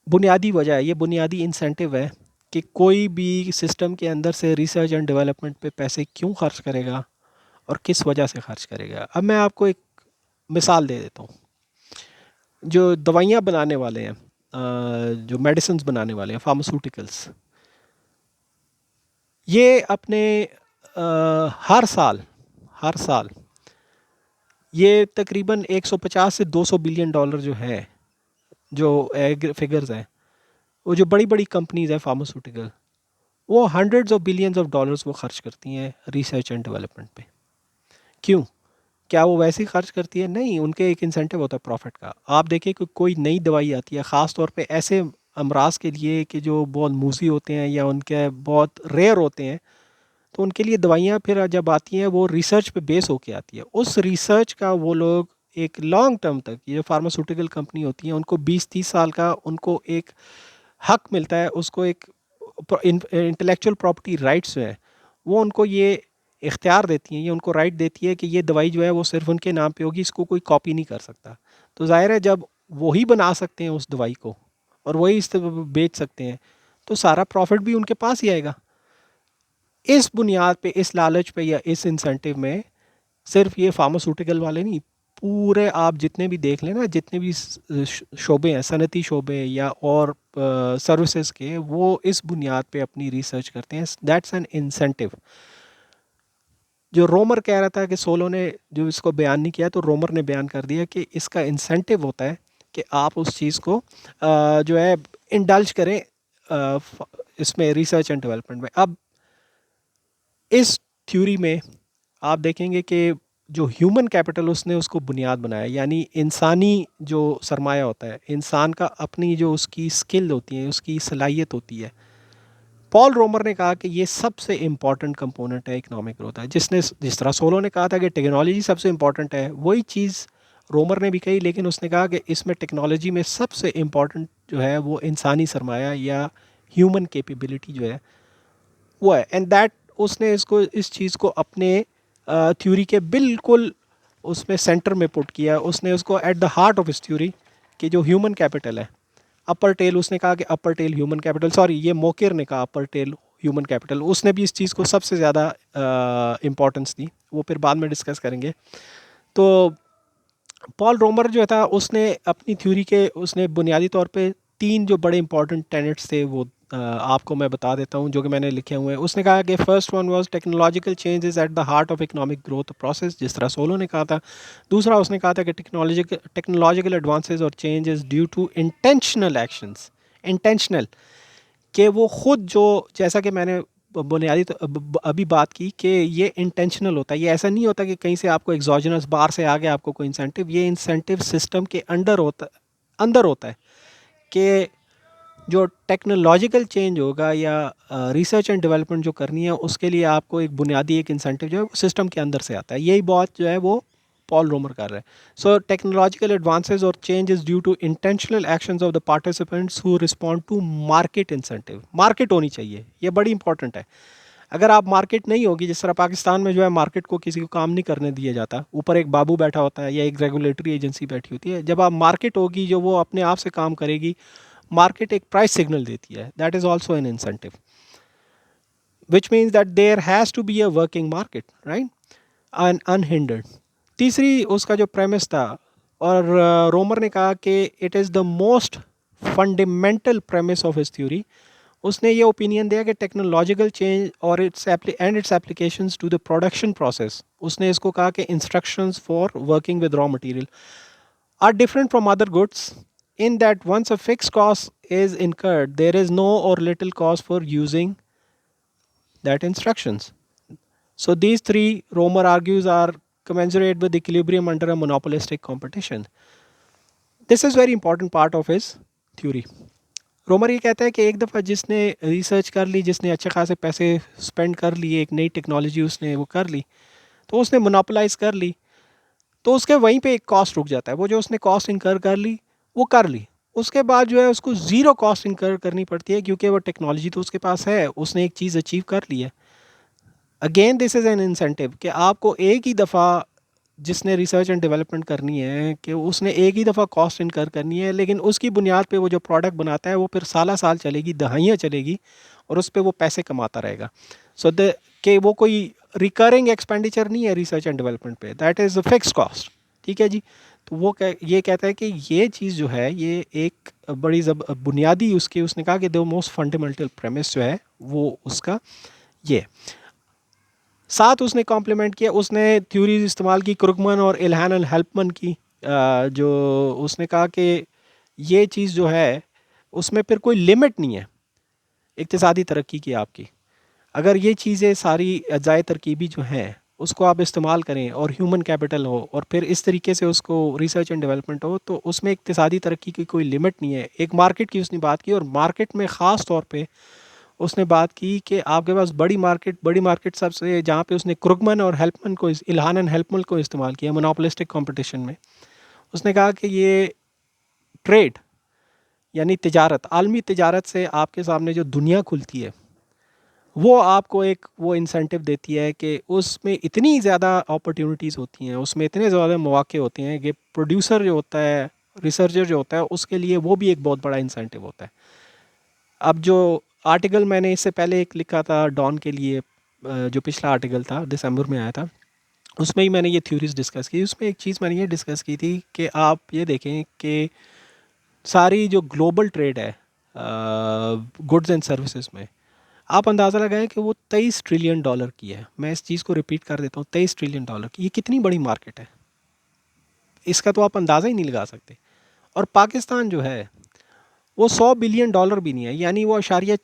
बुनियादी वजह है, ये बुनियादी इंसेंटिव है कि कोई भी सिस्टम के अंदर से रिसर्च एंड डेवलपमेंट पे पैसे क्यों खर्च करेगा और किस वजह से खर्च करेगा। अब मैं आपको एक मिसाल दे देता हूँ। जो दवाइयाँ बनाने वाले हैं, जो मेडिसिन बनाने वाले हैं, फार्मास्यूटिकल्स, ये अपने हर साल ये तकरीबन 150 से 200 बिलियन डॉलर जो है, जो फिगर्स हैं, वो जो बड़ी बड़ी कंपनीज हैं फार्मास्यूटिकल, वो hundreds of billions of dollars वो खर्च करती हैं रिसर्च एंड डेवलपमेंट पे। क्यों? क्या वो वैसे ही खर्च करती है? नहीं, उनके एक इंसेंटिव होता है प्रॉफिट का। आप देखिए कि कोई नई दवाई आती है ख़ास तौर पे ऐसे अमराज के लिए कि जो बहुत मूजी होते हैं या उनके बहुत रेयर होते हैं, तो उनके लिए दवाइयाँ फिर जब आती हैं वो रिसर्च पे बेस होके आती है। उस रिसर्च का वो लोग एक लॉन्ग टर्म तक, ये जो फार्मास्यूटिकल कंपनी होती हैं उनको 20-30 साल का उनको एक हक मिलता है, उसको एक इंटेलेक्चुअल प्रॉपर्टी राइट्स जो है वो उनको ये इख्तियार देती हैं, ये उनको राइट देती है कि ये दवाई जो है वो सिर्फ उनके नाम पे होगी, इसको कोई कॉपी नहीं कर सकता। तो ज़ाहिर है जब वही बना सकते हैं उस दवाई को और वही बेच सकते हैं, तो सारा प्रॉफिट भी उनके पास ही आएगा। इस बुनियाद पे, इस लालच पे या इस इंसेंटिव में सिर्फ ये फार्मास्यूटिकल वाले नहीं, पूरे आप जितने भी देख लें ना, जितने भी शोबे हैं, सनती शोबे या और सर्विसेज के, वो इस बुनियाद पे अपनी रिसर्च करते हैं। That's an incentive. जो रोमर कह रहा था कि सोलो ने जो इसको बयान नहीं किया, तो रोमर ने बयान कर दिया कि इसका इंसेंटिव होता है कि आप उस चीज़ को जो है इंडल्ज करें इसमें, रिसर्च एंड डेवलपमेंट में। अब इस थ्योरी में आप देखेंगे कि जो ह्यूमन कैपिटल उसने उसको बुनियाद बनाया, यानी इंसानी जो सरमाया होता है, इंसान का अपनी जो उसकी स्किल होती है, उसकी सलाहियत होती है, पॉल रोमर ने कहा कि ये सबसे इम्पॉर्टेंट कंपोनेंट है इकोनॉमिक ग्रोथ है। जिस तरह सोलो ने कहा था कि टेक्नोलॉजी सबसे इम्पॉर्टेंट है, वही चीज़ रोमर ने भी कही, लेकिन उसने कहा कि इसमें टेक्नोलॉजी में सबसे इम्पॉर्टेंट जो है वो इंसानी सरमाया या ह्यूमन कैपेबिलिटी जो है वो है। एंड दैट उसने इसको, इस चीज़ को अपने थ्योरी के बिल्कुल उसमें सेंटर में पुट किया। उसने उसको एट द हार्ट ऑफ इस थ्योरी कि जो ह्यूमन कैपिटल है, अपर टेल, उसने कहा कि अपर टेल ह्यूमन कैपिटल, सॉरी ये मोकेर ने कहा अपर टेल ह्यूमन कैपिटल, उसने भी इस चीज़ को सबसे ज़्यादा इम्पोर्टेंस दी, वो फिर बाद में डिस्कस करेंगे। तो पॉल रोमर जो था उसने अपनी थ्योरी के, उसने बुनियादी तौर पे तीन जो बड़े इंपॉर्टेंट टेनेट्स थे वो आपको मैं बता देता हूँ जो कि मैंने लिखे हुए हैं। उसने कहा कि first one was technological change is at the heart of economic growth process, जिस तरह सोलो ने कहा था। दूसरा उसने कहा था कि टेक्नोलॉजिकल एडवांसेस और change is due to intentional actions. Intentional कि वो खुद जो, जैसा कि मैंने बुनियादी तो अभी बात की कि ये इंटेंशनल होता है, ये ऐसा नहीं होता कि कहीं से आपको एग्जॉजनस बाहर से आ गया आपको कोई इंसेंटिव, ये इंसेंटिव सिस्टम के अंदर होता है कि जो टेक्नोलॉजिकल चेंज होगा या रिसर्च एंड डेवलपमेंट जो करनी है उसके लिए आपको एक बुनियादी एक इंसेंटिव जो है वो सिस्टम के अंदर से आता है। यही बात जो है वो पॉल रोमर कर रहा है। सो टेक्नोलॉजिकल एडवांसेस और change is due to intentional actions of the participants who respond to market incentive. Market होनी चाहिए, ये बड़ी इंपॉर्टेंट है। अगर आप मार्केट नहीं होगी, जिस तरह पाकिस्तान में जो है मार्केट को किसी को काम नहीं करने दिया जाता, ऊपर एक बाबू बैठा होता है या एक रेगुलेटरी एजेंसी बैठी होती है, जब आप मार्केट होगी जो वो अपने आप से काम करेगी, मार्केट एक प्राइस सिग्नल देती है, that is also an incentive, which means that there has to be a working market, right, and unhindered. तीसरी उसका जो प्रेमिस था, और रोमर ने कहा कि it is the most fundamental premise of his theory. उसने ये ओपिनियन दिया कि टेक्नोलॉजिकल चेंज और its applications to the production process, उसने इसको कहा कि instructions for working with raw material are different from other goods in that once a fixed cost is incurred, there is no or little cost for using that instructions. So these three, Romer argues, are commensurate with equilibrium under a monopolistic competition. This is very important part of his theory. रोमर ये कहता है कि एक दफ़ा जिसने research कर ली, जिसने अच्छे खासे पैसे स्पेंड कर लिए, एक नई टेक्नोलॉजी उसने वो कर ली, तो उसने मोनोपोलाइज कर ली, तो उसके वहीं पे एक कॉस्ट रुक जाता है। वो जो उसने कॉस्ट इंकर कर ली वो कर ली, उसके बाद जो है उसको ज़ीरो कॉस्ट इंकर करनी पड़ती है, क्योंकि वो टेक्नोलॉजी तो उसके पास है, उसने एक चीज़ अचीव कर ली है। Again this is an incentive कि आपको एक ही दफ़ा, जिसने रिसर्च एंड डेवलपमेंट करनी है, कि उसने एक ही दफ़ा कॉस्ट इनकर करनी है, लेकिन उसकी बुनियाद पे वो जो प्रोडक्ट बनाता है वो फिर साला साल चलेगी, दहाइयाँ चलेगी, और उस पर वो पैसे कमाता रहेगा। सो द कि वो कोई रिकरिंग एक्सपेंडिचर नहीं है रिसर्च एंड डेवलपमेंट पे, that is a fix cost. ठीक है जी। तो वो ये कहता है कि ये चीज़ जो है ये एक बड़ी बुनियादी उसकी, उसने कहा कि द मोस्ट फंडामेंटल प्रेमिस जो है वो उसका ये। साथ उसने कॉम्प्लीमेंट किया, उसने थ्योरीज इस्तेमाल की क्रुगमन और इल्हान हेल्पमन की, जो उसने कहा कि ये चीज़ जो है उसमें फिर कोई लिमिट नहीं है इक्तिसादी तरक्की की आपकी। अगर ये चीज़ें सारी अजाए तरकीबी जो हैं उसको आप इस्तेमाल करें और ह्यूमन कैपिटल हो और फिर इस तरीके से उसको रिसर्च एंड डेवलपमेंट हो, तो उसमें इक्तिसादी तरक्की की कोई लिमिट नहीं है। एक मार्केट की उसने बात की, और मार्केट में ख़ास तौर पे उसने बात की कि आपके पास बड़ी मार्केट सबसे, जहाँ पे उसने क्रुगमन और हेल्पमन को, इल्हान एंड हेल्पमन को इस्तेमाल किया मोनोपोलिस्टिक कंपटीशन में। उसने कहा कि ये ट्रेड यानी तिजारत, आलमी तिजारत से आपके सामने जो दुनिया खुलती है वो आपको एक वो इंसेंटिव देती है कि उसमें इतनी ज़्यादा अपॉर्चुनिटीज़ होती हैं, उसमें इतने ज़्यादा मौके होते हैं कि प्रोड्यूसर जो होता है, रिसर्चर जो होता है, उसके लिए वो भी एक बहुत बड़ा इंसेंटिव होता है। अब जो आर्टिकल मैंने इससे पहले एक लिखा था डॉन के लिए, जो पिछला आर्टिकल था दिसंबर में आया था, उसमें ही मैंने ये थ्योरीज डिस्कस की। उसमें एक चीज़ मैंने ये डिस्कस की थी कि आप ये देखें कि सारी जो ग्लोबल ट्रेड है गुड्स एंड सर्विसेज में, आप अंदाज़ा लगाएं कि वो 23 ट्रिलियन डॉलर की है। मैं इस चीज़ को रिपीट कर देता हूँ, 23 ट्रिलियन डॉलर की। ये कितनी बड़ी मार्केट है, इसका तो आप अंदाज़ा ही नहीं लगा सकते। और पाकिस्तान जो है वो 100 बिलियन डॉलर भी नहीं है, यानी वो 4 या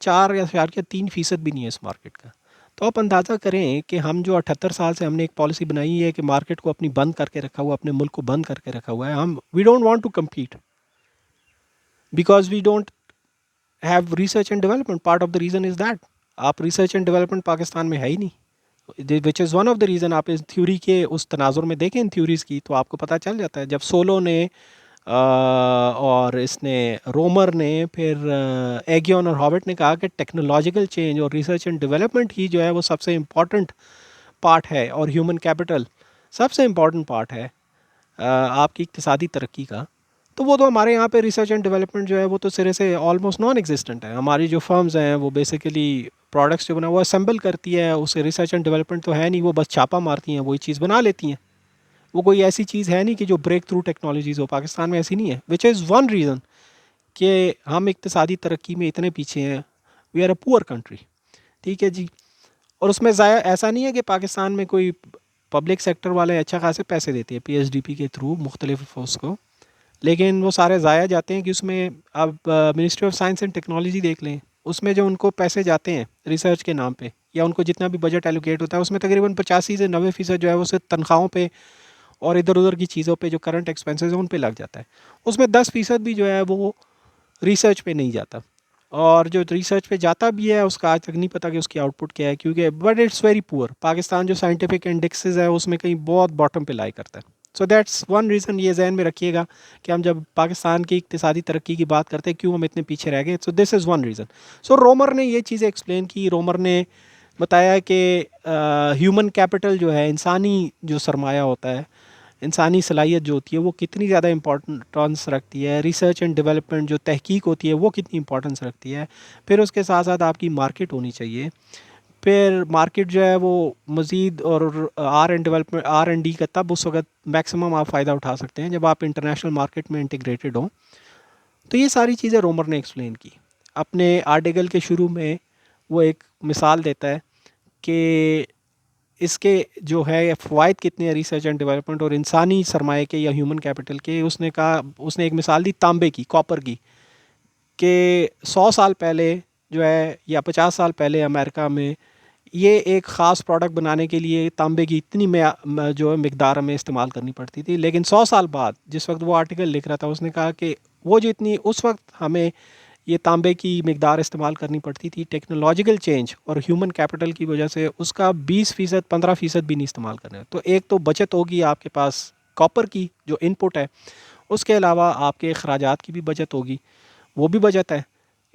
3% भी नहीं है इस मार्केट का। तो आप अंदाज़ा करें कि हम जो 78 साल से हमने एक पॉलिसी बनाई है कि मार्केट को अपनी बंद करके रखा हुआ, अपने मुल्क को बंद करके रखा हुआ है, हम we don't want to compete because we don't have research and development. Part of the reason is that आप रिसर्च एंड डेवलपमेंट पाकिस्तान में है ही नहीं, which is one of the reason. आप इस थ्योरी के उस तनाजुर में देखें इन थ्योरीज़ की, तो आपको पता चल जाता है। जब सोलो ने और इसने रोमर ने, फिर एगियन और हॉबर्ट ने कहा कि टेक्नोलॉजिकल चेंज और रिसर्च एंड डेवलपमेंट ही जो है वो सबसे इम्पॉर्टेंट पार्ट है, और ह्यूमन कैपिटल सबसे इम्पॉर्टेंट पार्ट है आपकी इक्तिसादी तरक्की का, तो वो तो हमारे यहाँ पे रिसर्च एंड डेवलपमेंट जो है वो तो सिरे से ऑलमोस्ट नॉन एग्जिस्टेंट है। हमारी जो फर्म्स हैं वो बेसिकली प्रोडक्ट्स जो बना वो असेंबल करती है, उसे रिसर्च एंड डेवलपमेंट तो है नहीं, वो बस छापा मारती हैं, वही चीज़ बना लेती हैं। वो कोई ऐसी चीज़ है नहीं कि जो ब्रेक थ्रू टेक्नोलॉजीज़ हो, पाकिस्तान में ऐसी नहीं है, विच इज़ वन रीज़न कि हम इक्तिसादी तरक्की में इतने पीछे हैं। We are a poor country, ठीक है जी। और उसमें ज़ाया ऐसा नहीं है कि पाकिस्तान में कोई पब्लिक सेक्टर वाले अच्छा खासे पैसे देते हैं पीएचडीपी के थ्रू मुख्तलिफ उसको, लेकिन वो सारे ज़ाया जाते हैं कि उसमें आप ministry of science and technology देख लें, उसमें जो उनको पैसे जाते हैं रिसर्च के नाम पे, या उनको जितना भी बजट एलोकेट होता है, उसमें तकरीबन 85 से 90% जो है वो सिर्फ तनख्वाहों पे और इधर उधर की चीज़ों पे, जो करंट एक्सपेंसेस हैं उन पे लग जाता है। उसमें 10% भी जो है वो रिसर्च पे नहीं जाता। और जो रिसर्च पे जाता भी है उसका आज तक नहीं पता कि उसकी आउटपुट क्या है, क्योंकि but it's very poor. Pakistan जो साइंटिफिक इंडेक्सेस है उसमें कहीं बहुत बॉटम पे लाई करता है। सो दैट्स वन रीज़न, ये जहन में रखिएगा कि हम जब पाकिस्तान की इक्तिसादी तरक्की की बात करते हैं क्यों हम इतने पीछे रह गए। So this is one reason. So Romer ने ये चीज़ें एक्सप्लेन की। रोमर ने बताया कि ह्यूमन कैपिटल जो है, इंसानी जो सरमाया होता है, इंसानी सलाहियत जो होती है वो कितनी ज़्यादा इंपॉर्टेंस रखती है। रिसर्च एंड डेवलपमेंट जो तहकीक होती है वो कितनी इंपॉर्टेंस रखती है। फिर उसके साथ साथ आपकी मार्केट होनी चाहिए। फिर मार्केट जो है वो मज़ीद, और आर एंड डी का तब उस वक्त मैक्सिमम आप फ़ायदा उठा सकते हैं जब आप इंटरनेशनल मार्केट में इंटीग्रेटेड हों। तो ये सारी चीज़ें रोमर ने एक्सप्लेन की अपने आर्टिकल के शुरू में। वो एक मिसाल देता है कि इसके जो है फ़वाइद कितने हैं रिसर्च एंड डेवलपमेंट और इंसानी सरमाए के या ह्यूमन कैपिटल के। उसने कहा, उसने एक मिसाल दी तांबे की, कॉपर की, कि 100 साल पहले जो है या 50 साल पहले अमेरिका में ये एक ख़ास प्रोडक्ट बनाने के लिए तांबे की इतनी जो है मिकदार हमें इस्तेमाल करनी पड़ती थी। लेकिन 100 साल बाद जिस वक्त वो आर्टिकल लिख रहा था, उसने कहा कि वो जो इतनी उस वक्त हमें ये तांबे की मिकदार इस्तेमाल करनी पड़ती थी, टेक्नोलॉजिकल चेंज और ह्यूमन कैपिटल की वजह से उसका 20% 15% भी नहीं इस्तेमाल करना है। तो एक तो बचत होगी आपके पास कॉपर की जो इनपुट है, उसके अलावा आपके अखराजात की भी बचत होगी, वो भी बचत है।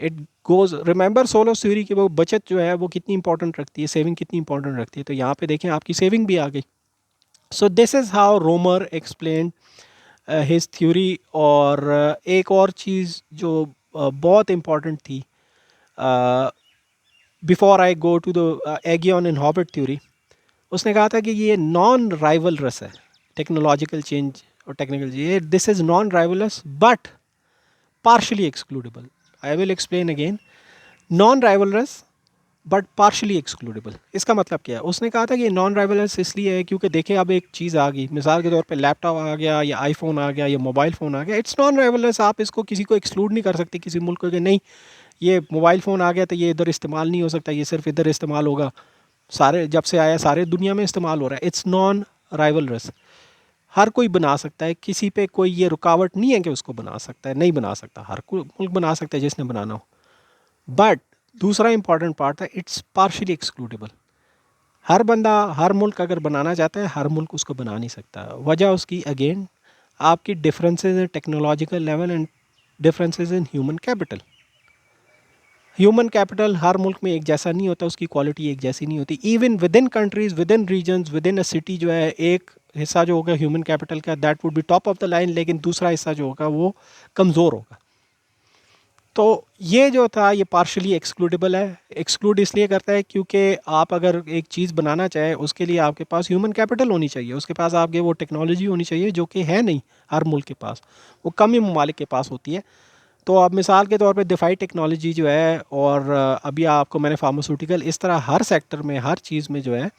It goes, remember solo theory की वो बचत जो है वो कितनी इंपॉर्टेंट रखती है, सेविंग कितनी इंपॉर्टेंट रखती है। तो यहाँ पे देखें आपकी सेविंग भी आ गई। So this is how Romer explain his theory. और एक और चीज़ जो बहुत इम्पॉर्टेंट थी before I go to the Aghion and हॉबर्ट थ्योरी, उसने कहा था कि ये नॉन राइवलरस है टेक्नोलॉजिकल चेंज और technical change. This is non rivalrous but partially excludable. I will explain again. Non rivalrous but partially excludable, इसका मतलब क्या है? उसने कहा था कि नॉन राइवलरस इसलिए है क्योंकि देखें अब एक चीज़ आ गई, मिसाल के तौर पे लैपटॉप आ गया या आईफोन आ गया या मोबाइल फ़ोन आ गया, इट्स नॉन राइवलरस। आप इसको किसी को एक्सक्लूड नहीं कर सकते किसी मुल्क को कि नहीं ये मोबाइल फ़ोन आ गया तो ये इधर इस्तेमाल नहीं हो सकता, ये सिर्फ इधर इस्तेमाल होगा। सारे जब से आया सारे दुनिया में इस्तेमाल हो रहा है। इट्स नॉन राइवलरस, हर कोई बना सकता है, किसी पे कोई ये रुकावट नहीं है कि उसको बना सकता है, नहीं बना सकता, हर कोई मुल्क बना सकता है जिसने बनाना हो। बट दूसरा इंपॉर्टेंट पार्ट है, इट्स पार्शली एक्सक्लूडेबल। हर बंदा, हर मुल्क अगर बनाना चाहता है, हर मुल्क उसको बना नहीं सकता। वजह उसकी अगेन आपकी differences in technological level and differences in human capital. Human capital हर मुल्क में एक जैसा नहीं होता, उसकी क्वालिटी एक जैसी नहीं होती। Even with in countries, with in regions, with in a city जो है, एक हिस्सा जो होगा ह्यूमन कैपिटल का that would be top of the line, लेकिन दूसरा हिस्सा जो होगा वो कमज़ोर होगा। तो ये जो था ये पार्शली एक्सक्लूडेबल है। एक्सक्लूड इसलिए करता है क्योंकि आप अगर एक चीज़ बनाना चाहें उसके लिए आपके पास ह्यूमन कैपिटल होनी चाहिए, उसके पास आपके वो टेक्नोलॉजी होनी चाहिए जो कि है नहीं हर मुल्क के पास, वो कम ही ममालिक के पास होती है। तो अब मिसाल के तौर पे दिफाई टेक्नोलॉजी जो है, और अभी आपको मैंने फार्मास्यूटिकल, इस तरह हर सेक्टर में हर चीज़ में जो है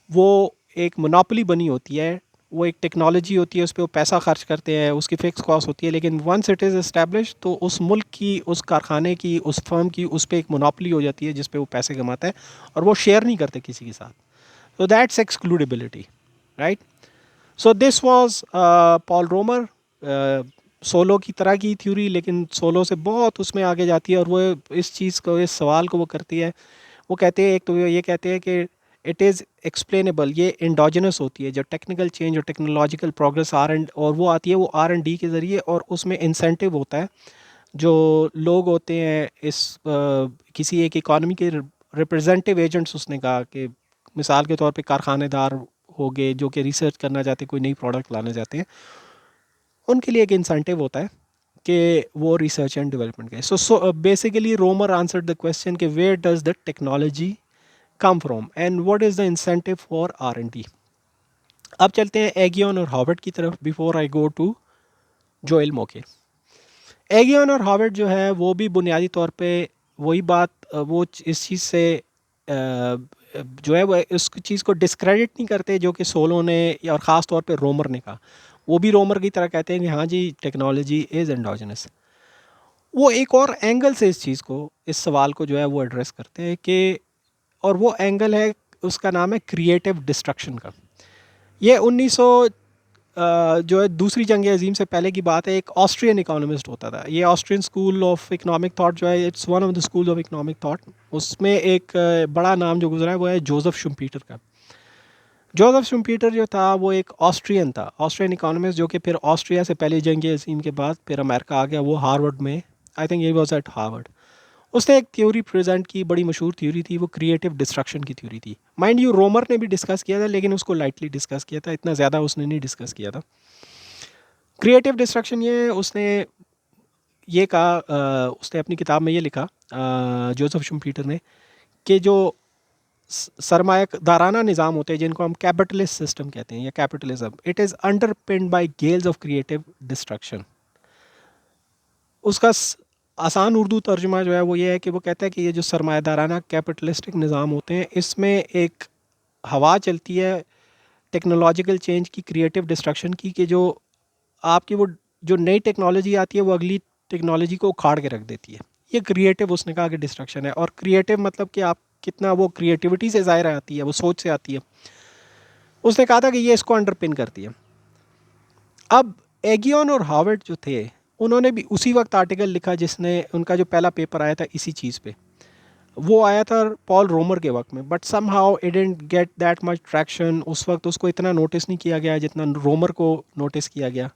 वो एक मोनोपोली बनी होती है। वो एक टेक्नोलॉजी होती है, उस पर वो पैसा खर्च करते हैं, उसकी फ़िक्स कॉस्ट होती है, लेकिन वंस इट इज़ एस्टेब्लिश तो उस मुल्क की, उस कारखाने की, उस फर्म की उस पर एक मोनोपोली हो जाती है जिस पे वो पैसे कमाता है, और वो शेयर नहीं करते किसी के साथ। तो that's excludability, right. So this was Paul Romer, Solow की तरह की थ्योरी, लेकिन सोलो से बहुत उसमें आगे जाती है, और वो इस चीज़ को, इस सवाल को वो करती है। वो कहते हैं, एक तो ये कहते हैं कि इट इज़ एक्सप्लेनेबल, ये इंडोजिनस होती है, जो टेक्निकल चेंज और टेक्नोलॉजिकल प्रोग्रेस आर एंड, और वो आती है वो R&D के ज़रिए, और उसमें इंसेंटिव होता है। जो लोग होते हैं इस किसी एक इकॉनमी के रिप्रेजेंटेटिव एजेंट्स, उसने कहा कि मिसाल के तौर पे कारखानेदार हो गए जो कि रिसर्च करना चाहते हैं, कोई नई प्रोडक्ट लाना चाहते हैं, उनके लिए एक इंसेंटिव होता है कि वो रिसर्च एंड डेवलपमेंट के। So basically Romer answered the question कि where does the technology come from and what is the incentive for R&D। अब चलते हैं एगियन और हॉवर्ड की तरफ, before I go to Joel Mokyr. Aghion और Howitt जो है वो भी बुनियादी तौर पे वही बात, इस चीज़ से जो है वो इस चीज़ को डिस्क्रेडिट नहीं करते जो कि सोलो ने और ख़ास तौर पे रोमर ने कहा। वो भी रोमर की तरह कहते हैं कि हाँ जी, टेक्नोलॉजी इज़ एंडोजनस। वो एक और एंगल से इस चीज़ को, इस सवाल को जो है वो एड्रेस करते हैं कि, और वो एंगल है, उसका नाम है क्रिएटिव डिस्ट्रक्शन का। ये 1900 जो है दूसरी जंग अजीम से पहले की बात है। एक ऑस्ट्रियन इकोनॉमिस्ट होता था, ये Austrian school of economic thought जो है, it's one of the school of economic thought. उसमें एक बड़ा नाम जो गुजरा है वो है जोसेफ शुम्पीटर का। जोसेफ शुम्पीटर जो था वो एक ऑस्ट्रियन था, ऑस्ट्रियन इकोनॉमिस्ट, जो कि फिर ऑस्ट्रिया से पहले जंग अजीम के बाद फिर अमेरिका आ गया। वो हार्वर्ड में, आई थिंक ये वॉज एट हार्वर्ड। उसने एक थ्योरी प्रेजेंट की, बड़ी मशहूर थ्योरी थी, वो क्रिएटिव डिस्ट्रक्शन की थ्योरी थी। माइंड यू रोमर ने भी डिस्कस किया था, लेकिन उसको लाइटली डिस्कस किया था, इतना ज़्यादा उसने नहीं डिस्कस किया था। क्रिएटिव डिस्ट्रक्शन ये उसने ये कहा, उसने अपनी किताब में ये लिखा, जोसेफ शुम्पीटर ने, कि जो सरमायादाराना निज़ाम होते हैं जिनको हम कैपिटलिस्ट सिस्टम कहते हैं या capitalism, it is underpinned by gales of creative destruction. उसका आसान उर्दू तर्जुमा जो है वो ये है कि वो कहता है कि ये जो सरमायादाराना कैपिटलिस्टिक निज़ाम होते हैं, इसमें एक हवा चलती है टेक्नोलॉजिकल चेंज की, क्रिएटिव डिस्ट्रक्शन की, कि जो आपकी वो जो नई टेक्नोलॉजी आती है वो अगली टेक्नोलॉजी को उखाड़ के रख देती है। ये क्रिएटिव, उसने कहा कि डिस्ट्रक्शन है। और क्रिएटिव मतलब कि आप कितना, वो क्रिएटिविटी से ज़ाहिर आती है, वो सोच से आती है। उसने कहा था कि ये इसको अंडरपिन करती है। अब एगियन और हार्वर्ड जो थे, उन्होंने भी उसी वक्त आर्टिकल लिखा जिसने, उनका जो पहला पेपर आया था इसी चीज़ पे, वो आया था पॉल रोमर के वक्त में, but somehow it didn't get that much traction. उस वक्त उसको इतना नोटिस नहीं किया गया जितना रोमर को नोटिस किया गया,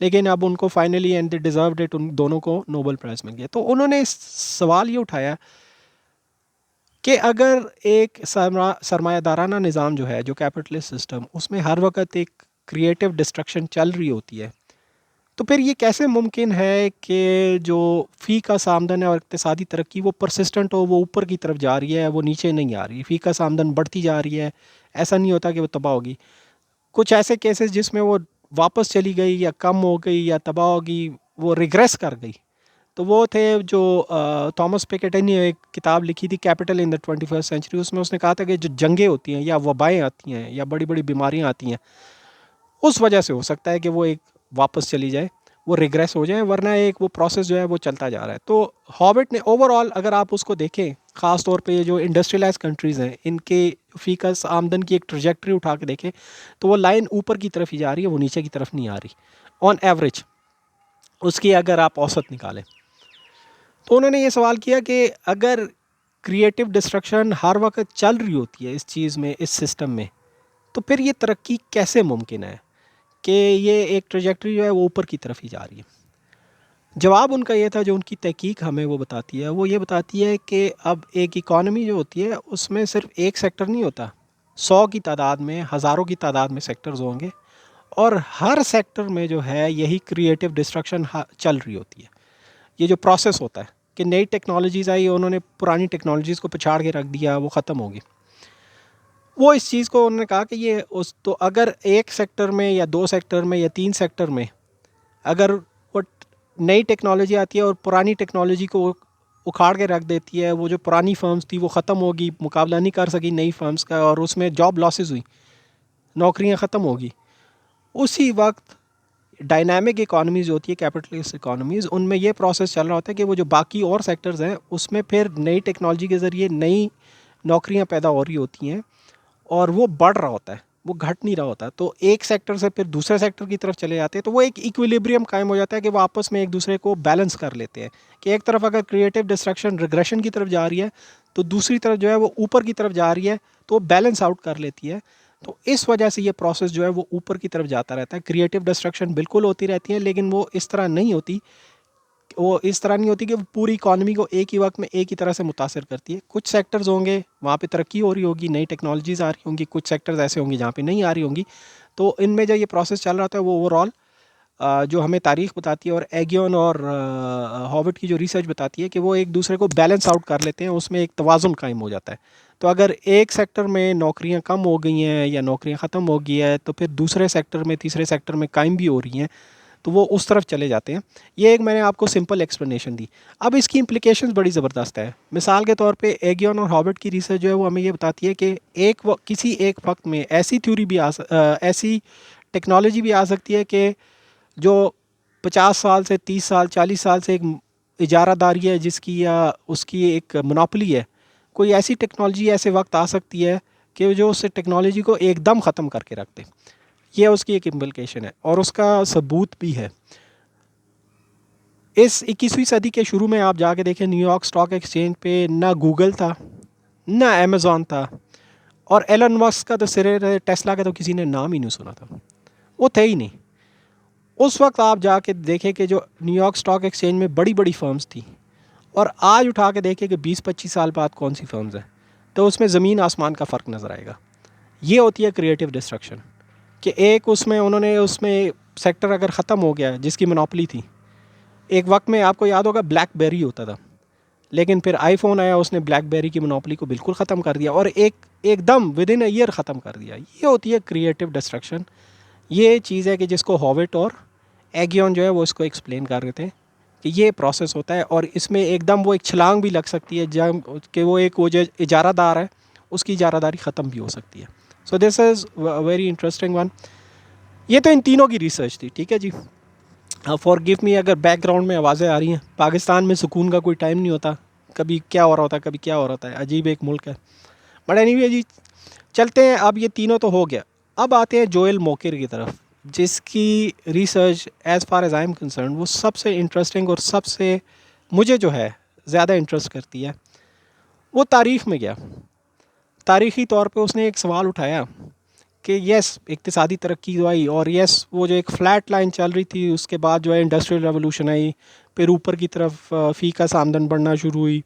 लेकिन अब उनको finally and they deserved it, उन दोनों को नोबेल प्राइज़ मिल गया। तो उन्होंने इस सवाल ये उठाया कि अगर एक सरमायादाराना निज़ाम जो है, जो कैपिटलिस्ट सिस्टम, उसमें हर वक्त एक क्रिएटिव डिस्ट्रक्शन चल रही होती है, तो फिर ये कैसे मुमकिन है कि जो फ़ी का आमदन है और इक़्तिसादी तरक्की वो परसिस्टेंट हो, वो ऊपर की तरफ जा रही है, वो नीचे नहीं आ रही। फ़ी का आमदन बढ़ती जा रही है, ऐसा नहीं होता कि वो तबाह होगी। कुछ ऐसे केसेस जिसमें वो वापस चली गई या कम हो गई या तबाह होगी, वो रिग्रेस कर गई, तो वो थे जो थॉमस पिकेटी ने एक किताब लिखी थी, capital in the 21st century. उसमें उसने कहा था कि जो जंगें होती हैं या वबाएँ आती हैं या बड़ी बड़ी बीमारियाँ आती हैं, उस वजह से हो सकता है कि वो एक वापस चली जाए, वो रिग्रेस हो जाए, वरना एक वो प्रोसेस जो है वो चलता जा रहा है। तो हॉवर्ड ने ओवरऑल अगर आप उसको देखें, ख़ास तौर पे ये जो इंडस्ट्रियलाइज कंट्रीज़ हैं, इनके फ़ीकस आमदन की एक ट्रजेक्टरी उठा के देखें, तो वो लाइन ऊपर की तरफ ही जा रही है, वो नीचे की तरफ नहीं आ रही ऑन एवरेज, उसकी अगर आप औसत निकालें। तो उन्होंने ये सवाल किया कि अगर क्रिएटिव डिस्ट्रक्शन हर वक्त चल रही होती है इस चीज़ में, इस सिस्टम में, तो फिर ये तरक्की कैसे मुमकिन है कि ये एक ट्रजेक्टरी जो है वो ऊपर की तरफ ही जा रही है। जवाब उनका ये था, जो उनकी तहकीक हमें वो बताती है, वो ये बताती है कि अब एक इकॉनमी जो होती है उसमें सिर्फ एक सेक्टर नहीं होता, 100 की तादाद में, हज़ारों की तादाद में सेक्टर्स होंगे, और हर सेक्टर में जो है यही क्रिएटिव डिस्ट्रक्शन चल रही होती है। ये जो प्रोसेस होता है कि नई टेक्नोलॉजीज़ आई, उन्होंने पुरानी टेक्नोलॉजीज़ को पछाड़ के रख दिया, वो ख़त्म होगी। वो इस चीज़ को उन्होंने कहा कि ये उस तो अगर एक सेक्टर में या दो सेक्टर में या तीन सेक्टर में अगर वो नई टेक्नोलॉजी आती है और पुरानी टेक्नोलॉजी को उखाड़ के रख देती है, वो जो पुरानी फर्म्स थी वो ख़त्म होगी, मुकाबला नहीं कर सकी नई फर्म्स का, और उसमें जॉब लॉसेस हुई, नौकरियां ख़त्म होगी। उसी वक्त डायनामिक इकॉनमीज़ होती है, कैपिटलिस्ट इकॉनमीज़, उनमें ये प्रोसेस चल रहा होता है कि वो जो बाकी और सेक्टर्स हैं उसमें फिर नई टेक्नोलॉजी के ज़रिए नई नौकरियां पैदा हो रही होती हैं, और वो बढ़ रहा होता है, वो घट नहीं रहा होता। तो एक सेक्टर से फिर दूसरे सेक्टर की तरफ चले जाते हैं, तो वो एक इक्विलिब्रियम कायम हो जाता है कि वो आपस में एक दूसरे को बैलेंस कर लेते हैं, कि एक तरफ अगर क्रिएटिव डिस्ट्रक्शन रिग्रेशन की तरफ जा रही है तो दूसरी तरफ जो है वो ऊपर की तरफ जा रही है, तो वो बैलेंस आउट कर लेती है। तो इस वजह से ये प्रोसेस जो है वो ऊपर की तरफ जाता रहता है। क्रिएटिव डिस्ट्रक्शन बिल्कुल होती रहती है, लेकिन वो इस तरह नहीं होती, वो इस तरह नहीं होती कि वो पूरी इकॉनमी को एक ही वक्त में एक ही तरह से मुतासर करती है। कुछ सेक्टर्स होंगे वहाँ पे तरक्की हो रही होगी, नई टेक्नोलॉजीज़ आ रही होंगी, कुछ सेक्टर्स ऐसे होंगे जहाँ पे नहीं आ रही होंगी। तो इनमें जो ये प्रोसेस चल रहा था वो ओवरऑल जो हमें तारीख बताती है, और एगियन और हॉवर्ड की जो रिसर्च बताती है कि वो एक दूसरे को बैलेंस आउट कर लेते हैं, उसमें एक तवाज़ुन कायम हो जाता है। तो अगर एक सेक्टर में नौकरियां कम हो गई हैं या नौकरियां ख़त्म हो गई है, तो फिर दूसरे सेक्टर में, तीसरे सेक्टर में कायम भी हो रही हैं, तो वो उस तरफ चले जाते हैं। ये एक मैंने आपको सिंपल एक्सप्लेनेशन दी। अब इसकी इम्प्लीकेशंस बड़ी ज़बरदस्त है। मिसाल के तौर पे एगियन और हॉवर्ड की रिसर्च जो है वो हमें ये बताती है कि किसी एक वक्त में ऐसी थ्योरी भी ऐसी टेक्नोलॉजी भी आ सकती है कि जो 50 साल से 30 साल 40 साल से एक इजारादारी है जिसकी, या उसकी एक मोनोपोली है, कोई ऐसी टेक्नोलॉजी ऐसे वक्त आ सकती है कि जो उस टेक्नोलॉजी को एकदम ख़त्म करके रख दे। ये उसकी एक इम्प्लिकेशन है, और उसका सबूत भी है। इस 21वीं सदी के शुरू में आप जाके देखें, न्यूयॉर्क स्टॉक एक्सचेंज पे ना गूगल था, ना अमेज़ॉन था, और एलन मस्क का तो सिरे, टेस्ला का तो किसी ने नाम ही नहीं सुना था, वो थे ही नहीं। उस वक्त आप जाके देखें कि जो न्यूयॉर्क स्टॉक एक्सचेंज में बड़ी बड़ी फर्म्स थी, और आज उठा के देखें कि 20-25 साल बाद कौन सी फर्म्स हैं, तो उसमें ज़मीन आसमान का फ़र्क नज़र आएगा। ये होती है क्रिएटिव डिस्ट्रक्शन, कि एक उसमें उन्होंने उसमें सेक्टर अगर ख़त्म हो गया जिसकी मोनोपोली थी, एक वक्त में आपको याद होगा ब्लैकबेरी होता था, लेकिन फिर आईफोन आया, उसने ब्लैकबेरी की मोनोपोली को बिल्कुल ख़त्म कर दिया, और एकदम विद इन अ ईयर ख़त्म कर दिया। ये होती है क्रिएटिव डिस्ट्रक्शन। ये चीज़ है कि जिसको हॉविट और एगियन जो है वो इसको एक्सप्लेन कर रहे थे कि ये प्रोसेस होता है, और इसमें एकदम वो एक छलांग भी लग सकती है, जब कि वो जो इजारादार है उसकी इजारादारी ख़त्म भी हो सकती है। सो this is very interesting one. ये तो इन तीनों की रिसर्च थी, ठीक है जी। फॉर गिव मी अगर बैकग्राउंड में आवाज़ें आ रही हैं, पाकिस्तान में सुकून का कोई टाइम नहीं होता, कभी क्या हो रहा होता है, कभी क्या हो रहा होता है, अजीब एक मुल्क है। बट एनीवे जी, चलते हैं। अब ये तीनों तो हो गया, अब आते हैं जोएल मोकिर की तरफ, जिसकी research as far as I am concern वो सबसे इंटरेस्टिंग और सबसे मुझे जो है ज़्यादा इंटरेस्ट करती है। वो तारीख़ में गया, तारीख़ी तौर पे उसने एक सवाल उठाया कि यस इक्तिसादी तरक्की जो आई, और यस वो जो एक फ़्लैट लाइन चल रही थी, उसके बाद जो है इंडस्ट्रियल रेवोल्यूशन आई, फिर ऊपर की तरफ फ़ी का आमदन बढ़ना शुरू हुई,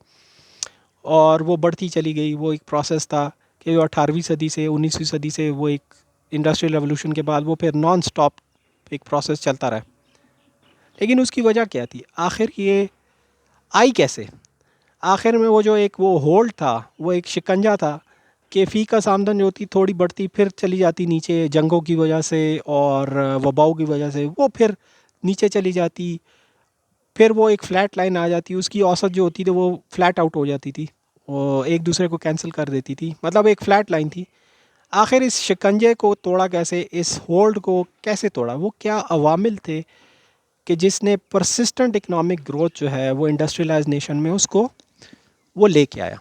और वो बढ़ती चली गई। वो एक प्रोसेस था कि जो 18वीं सदी से 19वीं सदी से वो एक इंडस्ट्रियल रेवोल्यूशन के बाद वो फिर नॉन स्टॉप एक प्रोसेस चलता रहा। लेकिन उसकी वजह क्या थी, आखिर ये आई कैसे? आखिर में वो जो एक वो होल्ड था, वो एक शिकंजा था कि फ़ी का आमदन जो होती थोड़ी बढ़ती फिर चली जाती नीचे, जंगों की वजह से और वबाओं की वजह से वो फिर नीचे चली जाती, फिर वो एक फ़्लैट लाइन आ जाती, उसकी औसत जो होती थी वो फ्लैट आउट हो जाती थी, वो एक दूसरे को कैंसिल कर देती थी, मतलब एक फ़्लैट लाइन थी। आखिर इस शिकंजे को तोड़ा कैसे, इस होल्ड को कैसे तोड़ा, वो क्या अवामिल थे कि जिसने परसिस्टेंट इकनॉमिक ग्रोथ जो है वो इंडस्ट्रियलाइज नेशन में उसको वो लेके आया।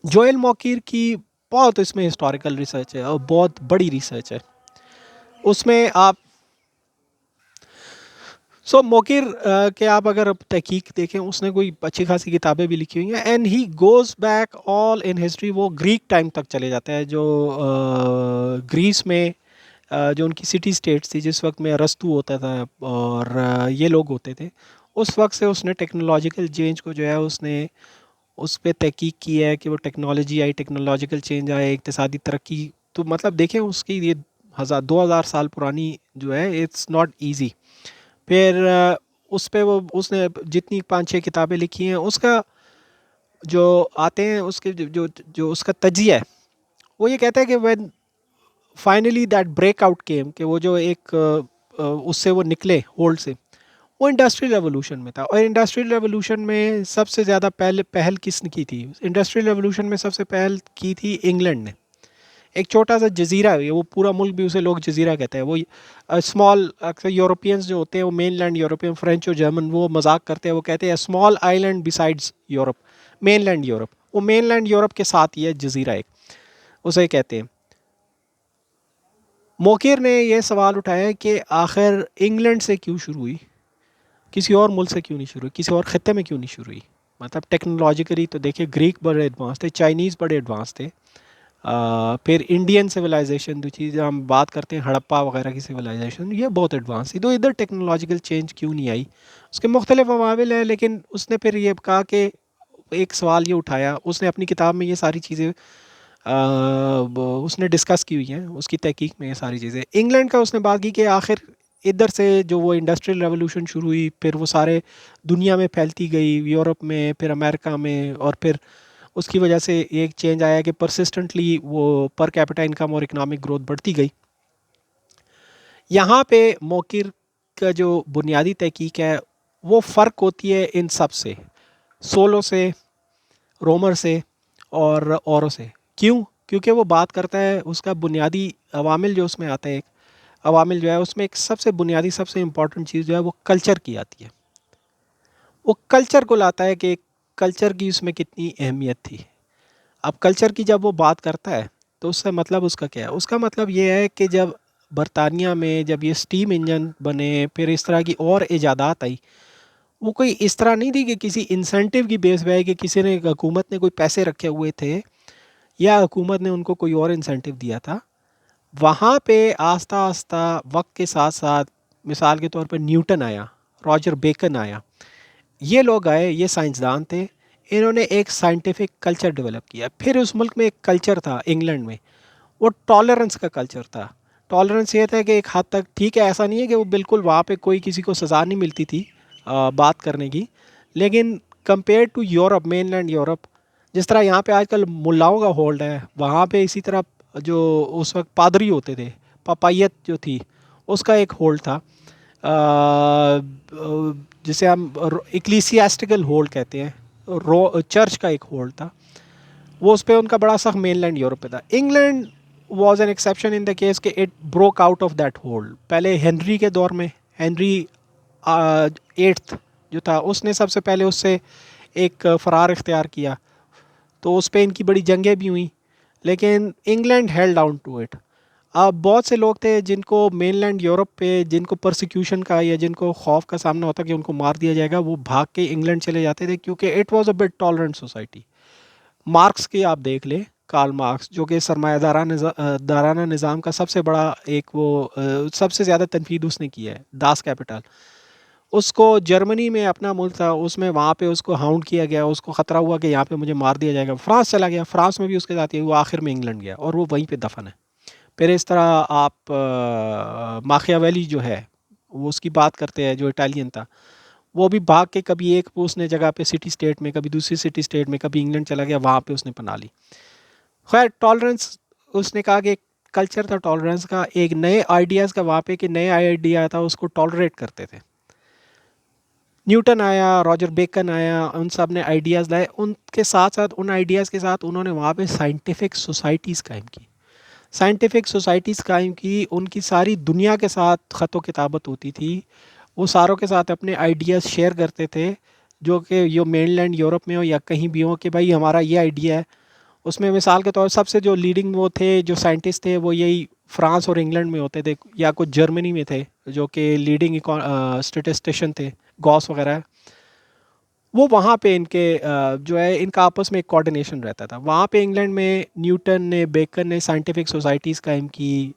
जोएल मोकिर की बहुत इसमें हिस्टोरिकल रिसर्च है और बहुत बड़ी रिसर्च है उसमें। आप मोकिर के आप अगर तहकीक देखें, उसने कोई अच्छी खासी किताबें भी लिखी हुई हैं, and he goes back all in history. वो ग्रीक टाइम तक चले जाता है, जो ग्रीस में जो उनकी सिटी स्टेट्स थी जिस वक्त में अरस्तू होता था और ये लोग होते थे, उस वक्त से उसने टेक्नोलॉजिकल चेंज को जो है उसने उस पे तहकीक की है कि वो टेक्नोलॉजी आई, टेक्नोलॉजिकल चेंज आए, इक़्तिसादी तरक्की। तो मतलब देखें उसकी ये 2000 साल पुरानी जो है, इट्स नॉट इजी। फिर उस पे वो उसने जितनी 5-6 किताबें लिखी हैं, उसका जो आते हैं उसके जो उसका तजिया है, वो ये कहता है कि व्हेन फाइनली दैट ब्रेकआउट केम, कि वो जो एक उससे वो निकले होल्ड से, वो इंडस्ट्रियल रेवोल्यूशन में था। और इंडस्ट्रियल रेवोल्यूशन में सबसे ज़्यादा पहल किसने की थी? इंडस्ट्रियल रेवोल्यूशन में सबसे पहल की थी इंग्लैंड ने। एक छोटा सा जजीरा है, वो पूरा मुल्क भी उसे लोग जजीरा कहते हैं। वो स्मॉल, अक्सर यूरोपियंस जो होते हैं वो मेनलैंड यूरोपियन, फ्रेंच और जर्मन, वो मजाक करते हैं, वो कहते हैं small island besides Europe, mainland Europe. वो मेनलैंड यूरोप के साथ ही है जजीरा एक, उसे कहते हैं। मोकिर ने यह सवाल उठाया कि आखिर इंग्लैंड से क्यों शुरू हुई, किसी और मुल्क से क्यों नहीं शुरू हुई, किसी और ख़त्े में क्यों नहीं शुरू हुई? मतलब टेक्नोलॉजिकली तो देखिए, ग्रीक बड़े एडवांस थे, चाइनीज़ बड़े एडवांस थे। फिर इंडियन सिविलाइजेशन जो चीज़ हम बात करते हैं, हड़प्पा वगैरह की सिविलाइजेशन, ये बहुत एडवांस थी। तो इधर टेक्नोलॉजिकल चेंज क्यों नहीं आई? उसके मुख्तलिफ अवामिल हैं, लेकिन उसने फिर ये कहा कि एक सवाल ये उठाया, उसने अपनी किताब में ये सारी चीज़ें उसने डिस्कस की हुई हैं, उसकी तहकीक में ये सारी चीज़ें। इंग्लैंड का उसने बात की कि आखिर इधर से जो वो इंडस्ट्रियल रेवोल्यूशन शुरू हुई, फिर वो सारे दुनिया में फैलती गई, यूरोप में, फिर अमेरिका में, और फिर उसकी वजह से एक चेंज आया कि परसिस्टेंटली वो पर कैपिटा इनकम और इकोनॉमिक ग्रोथ बढ़ती गई। यहाँ पे मोकिर का जो बुनियादी तहकीक है, वो फ़र्क होती है इन सब से, सोलो से, रोमर से और औरों से। क्यों? क्योंकि वो बात करता है, उसका बुनियादी अवामिल जो उसमें आता है, एक अवामिल जो है उसमें एक सबसे बुनियादी सबसे इम्पॉर्टेंट चीज़ जो है वो कल्चर की आती है। वो कल्चर को लाता है कि कल्चर की उसमें कितनी अहमियत थी। अब कल्चर की जब वो बात करता है तो उससे मतलब उसका क्या है? उसका मतलब ये है कि जब बरतानिया में जब ये स्टीम इंजन बने, फिर इस तरह की और ईजादात आई, वो कोई इस तरह नहीं थी कि किसी इंसेंटिव की बेस पे है कि किसी ने, हुकूमत ने कोई पैसे रखे हुए थे या हुकूमत ने उनको कोई और इंसेंटिव दिया था। वहाँ पे आस्ता आस्ता वक्त के साथ साथ, मिसाल के तौर पर न्यूटन आया, रॉजर बेकन आया, ये लोग आए, ये साइंसदान थे, इन्होंने एक साइंटिफिक कल्चर डेवलप किया। फिर उस मुल्क में एक कल्चर था इंग्लैंड में, वो टॉलरेंस का कल्चर था। टॉलरेंस ये था कि एक हद तक ठीक है, ऐसा नहीं है कि वो बिल्कुल वहाँ पे कोई किसी को सज़ा नहीं मिलती थी बात करने की, लेकिन compare to Europe, mainland Europe, जिस तरह यहाँ पे आजकल मुल्लाओं का होल्ड है, वहाँ पे इसी तरह जो उस वक्त पादरी होते थे, पपायत जो थी, उसका एक होल्ड था, जिसे हम इक्लीसियास्टिकल होल्ड कहते हैं, चर्च का एक होल्ड था। वो उस पर उनका बड़ा सख्त मेनलैंड यूरोप पे था। England was an exception in the case कि it broke out of that hold. पहले हेनरी के दौर में, हेनरी एट्थ जो था, उसने सबसे पहले उससे एक फ़रार इख्तियार किया, तो उस पर इनकी बड़ी जंगें भी हुई, लेकिन England held down to it. अब बहुत से लोग थे जिनको मेनलैंड यूरोप पे, जिनको परसिक्यूशन का या जिनको खौफ का सामना होता कि उनको मार दिया जाएगा, वो भाग के इंग्लैंड चले जाते थे, क्योंकि it was a bit tolerant society. Marks की आप देख लें, कार्ल मार्क्स, जो कि दाराना निज़ाम का सबसे बड़ा एक वो सबसे ज़्यादा तनकीद उसने किया है, दास कैपिटल। उसको जर्मनी में अपना मुल्क था, उसमें वहाँ पे उसको हाउंड किया गया, उसको ख़तरा हुआ कि यहाँ पे मुझे मार दिया जाएगा, फ्रांस चला गया, फ्रांस में भी उसके साथ ही, वो आखिर में इंग्लैंड गया और वो वहीं पे दफन है। फिर इस तरह आप माखियावेली जो है, वो उसकी बात करते हैं, जो इटालियन था, वो भी भाग के कभी एक उसने जगह पे सिटी स्टेट में, कभी दूसरी सिटी स्टेट में, कभी इंग्लैंड चला गया, वहाँ पे उसने पना ली। खैर, टॉलरेंस, उसने कहा कि कल्चर था टॉलरेंस का, एक नए आइडियाज़ का वहाँ पे, कि नए आइडिया था उसको टॉलरेट करते थे। न्यूटन आया, रॉजर बेकन आया, उन सब ने आइडियाज़ लाए, उनके साथ साथ उन आइडियाज़ के साथ उन्होंने वहाँ पे साइंटिफिक सोसाइटीज़ कायम की। साइंटिफिक सोसाइटीज़ कायम की, उनकी सारी दुनिया के साथ ख़त व किताबत होती थी, वो सारों के साथ अपने आइडियाज़ शेयर करते थे, जो कि यो मेनलैंड यूरोप में हो या कहीं भी हो, कि भाई हमारा ये आइडिया है। उसमें मिसाल के तौर सबसे जो लीडिंग वो थे, जो साइंटिस्ट थे, वो यही फ्रांस और इंग्लैंड में होते थे, या कुछ जर्मनी में थे जो कि लीडिंग स्टेटिस्टिशियन थे, गॉस वगैरह। वो वहाँ पे इनके जो है इनका आपस में एक कोऑर्डिनेशन रहता था। वहाँ पे इंग्लैंड में न्यूटन ने, बेकन ने साइंटिफिक सोसाइटीज़ कायम की।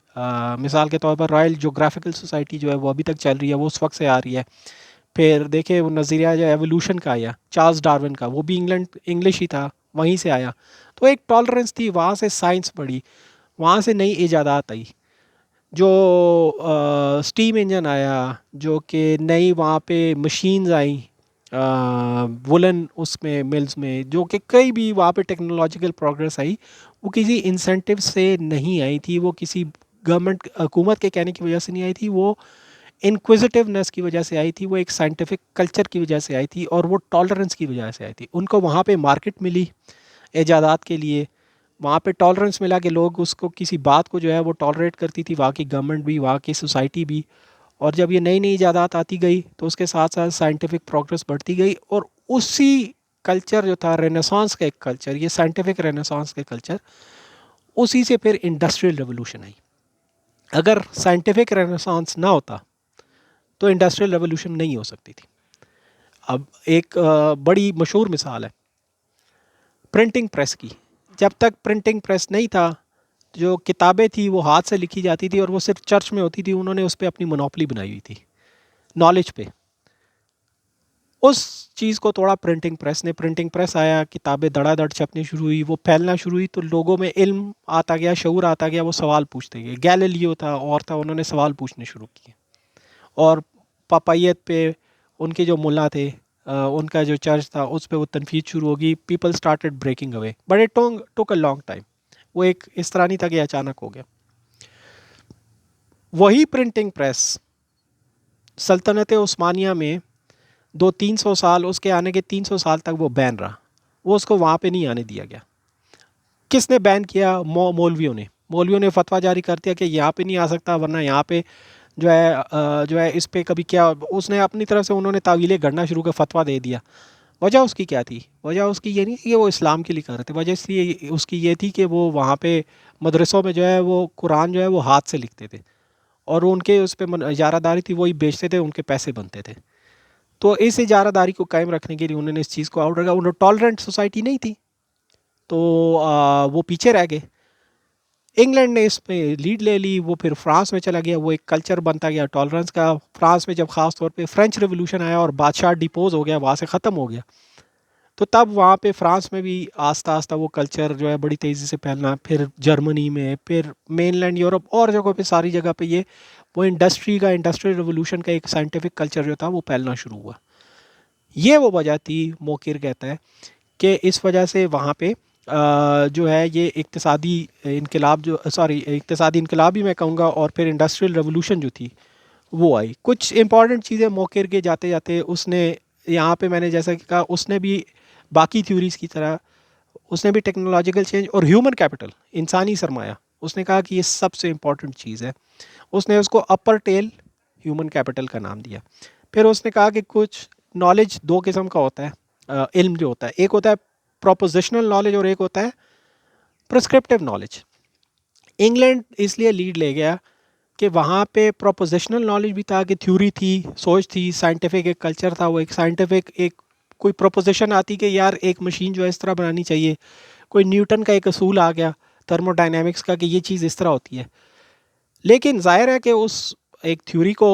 मिसाल के तौर पर रॉयल ज्योग्राफिकल सोसाइटी जो है वो अभी तक चल रही है, वो उस वक्त से आ रही है। फिर देखिए वो नज़रिया जो एवोल्यूशन का आया चार्ल्स डार्विन का, वो भी इंग्लैंड इंग्लिश ही था, वहीं से आया। तो एक टॉलरेंस थी, वहाँ से साइंस बढ़ी, वहाँ से नई इजादात आई। जो स्टीम इंजन आया, जो कि नई वहाँ पे मशीन्स आई, वुलन उसमें मिल्स में, जो कि कई भी वहाँ पे टेक्नोलॉजिकल प्रोग्रेस आई, वो किसी इंसेंटिव से नहीं आई थी, वो किसी गवर्नमेंट हुकूमत के कहने की वजह से नहीं आई थी, वो इनक्विजिटिवनेस की वजह से आई थी, वो एक साइंटिफिक कल्चर की वजह से आई थी, और वो टॉलरेंस की वजह से आई थी। उनको वहाँ पे मार्केट मिली ईजादात के लिए, वहाँ पे टॉलरेंस मिला कि लोग उसको किसी बात को जो है वो टॉलरेट करती थी, वहाँ की गवर्नमेंट भी, वहाँ की सोसाइटी भी। और जब ये नई नई ईजादात आती गई तो उसके साथ साथ साइंटिफिक प्रोग्रेस बढ़ती गई, और उसी कल्चर जो था रेनेसांस का एक कल्चर, ये साइंटिफिक रेनेसांस का कल्चर, उसी से फिर इंडस्ट्रियल रेवोल्यूशन आई। अगर साइंटिफिक रेनेसांस ना होता तो इंडस्ट्रियल रेवोल्यूशन नहीं हो सकती थी। अब एक बड़ी मशहूर मिसाल है प्रिंटिंग प्रेस की। जब तक प्रिंटिंग प्रेस नहीं था, जो किताबें थी वो हाथ से लिखी जाती थी, और वो सिर्फ चर्च में होती थी, उन्होंने उस पर अपनी मोनोपली बनाई हुई थी नॉलेज पे। उस चीज़ को तोड़ा प्रिंटिंग प्रेस ने। प्रिंटिंग प्रेस आया, किताबें धड़ाधड़ छपनी शुरू हुई, वो फैलना शुरू हुई, तो लोगों में इल्म आता गया, शऊर आता गया, वो सवाल पूछते गए। गैलीलियो था और था, उन्होंने सवाल पूछने शुरू किए। और पापायत पे उनके जो मुल्ला थे, उनका जो चर्च था, उस पे वो तनफीद शुरू होगी। People started breaking away, but it took a long time. वो एक इस तरह नहीं था कि अचानक हो गया। वही प्रिंटिंग प्रेस सल्तनत उस्मानिया में 200-300 साल, उसके आने के 300 साल तक वो बैन रहा, वो उसको वहाँ पे नहीं आने दिया गया। किसने बैन किया? मौलवियों ने। मौलवियों ने फतवा जारी कर दिया कि यहाँ पे नहीं आ सकता, वरना यहाँ पे जो है इस पे कभी क्या, उसने अपनी तरफ से उन्होंने तावीलें गढ़ना शुरू कर फतवा दे दिया। वजह उसकी क्या थी? वजह उसकी ये नहीं थी कि वो इस्लाम के लिए कर रहे थे, वजह उसकी ये थी कि वो वहाँ पे मदरसों में जो है वो कुरान जो है वो हाथ से लिखते थे, और उनके उस पर इजारादारी थी, वही बेचते थे, उनके पैसे बनते थे। तो इस इजारादारी को कायम रखने के लिए उन्होंने इस चीज़ को आउट रखा। उन्होंने टॉलरेंट सोसाइटी नहीं थी, तो वो पीछे रह गए। इंग्लैंड ने इस पे लीड ले ली, वो फिर फ्रांस में चला गया, वो एक कल्चर बनता गया टॉलरेंस का। फ्रांस में जब ख़ास तौर पे फ्रेंच रेवोल्यूशन आया और बादशाह डिपोज हो गया, वहाँ से ख़त्म हो गया, तो तब वहाँ पे फ्रांस में भी आस्ता आस्ता वो कल्चर जो है बड़ी तेज़ी से फैलना, फिर जर्मनी में, फिर मेनलैंड यूरोप और जगहों पे, सारी जगह पे ये वो इंडस्ट्रियल रेवोल्यूशन का एक साइंटिफिक कल्चर जो था वो फैलना शुरू हुआ। ये वो वजह थी, मोकिर कहता है, कि इस वजह से वहाँ पे जो है ये इक्तसादी इनकलाब, जो सॉरी इक्तसादी इनकलाब ही मैं कहूँगा, और फिर इंडस्ट्रियल रेवोल्यूशन जो थी वो आई। कुछ इंपॉर्टेंट चीज़ें मोकिर के जाते जाते उसने, यहाँ पे मैंने जैसा कि कहा, उसने भी बाकी थ्योरीज़ की तरह उसने भी टेक्नोलॉजिकल चेंज और ह्यूमन कैपिटल, इंसानी सरमाया, उसने कहा कि ये सबसे इम्पॉर्टेंट चीज़ है। उसने उसको अपर टेल ह्यूमन कैपिटल का नाम दिया। फिर उसने कहा कि कुछ नॉलेज दो किस्म का होता है, इल्म जो होता है, एक होता है प्रोपोजिशनल नॉलेज और एक होता है प्रिस्क्रिप्टिव नॉलेज। इंग्लैंड इसलिए लीड ले गया कि वहाँ पे प्रोपोजिशनल नॉलेज भी था, कि थ्योरी थी, सोच थी, साइंटिफिक एक कल्चर था, वो एक साइंटिफिक एक कोई प्रोपोजिशन आती कि यार एक मशीन जो है इस तरह बनानी चाहिए, कोई न्यूटन का एक असूल आ गया थर्मोडायनेमिक्स का कि ये चीज़ इस तरह होती है। लेकिन जाहिर है कि उस एक थ्योरी को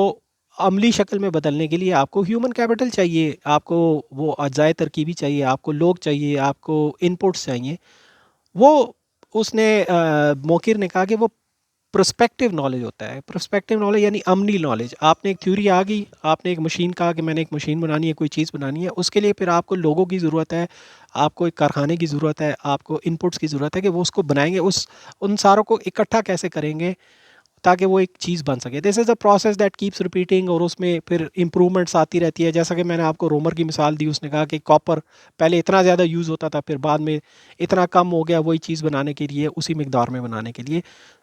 अमली शक्ल में बदलने के लिए आपको ह्यूमन कैपिटल चाहिए, आपको वो अज्जाए तरकीबी चाहिए, आपको लोग चाहिए, आपको इनपुट्स चाहिए। वो उसने मोकिर ने कहा कि वो प्रोस्पेक्टिव नॉलेज होता है। प्रोस्पेक्टिव नॉलेज यानी अमली नॉलेज। आपने एक थ्योरी आ गई, आपने एक मशीन कहा कि मैंने एक मशीन बनानी है, कोई चीज़ बनानी है, उसके लिए फिर आपको लोगों की ज़रूरत है, आपको एक कारखाने की ज़रूरत है, आपको इनपुट्स की ज़रूरत है कि वो उसको बनाएंगे, उस उन सारों को इकट्ठा कैसे करेंगे ताकि वो एक चीज़ बन सके। This is a process that keeps repeating, और उसमें फिर इंप्रूवमेंट्स आती रहती है। जैसा कि मैंने आपको रोमर की मिसाल दी, उसने कहा कि कॉपर पहले इतना ज़्यादा यूज़ होता था, फिर बाद में इतना कम हो गया वही चीज़ बनाने के लिए, उसी मकदार में बनाने के लिए।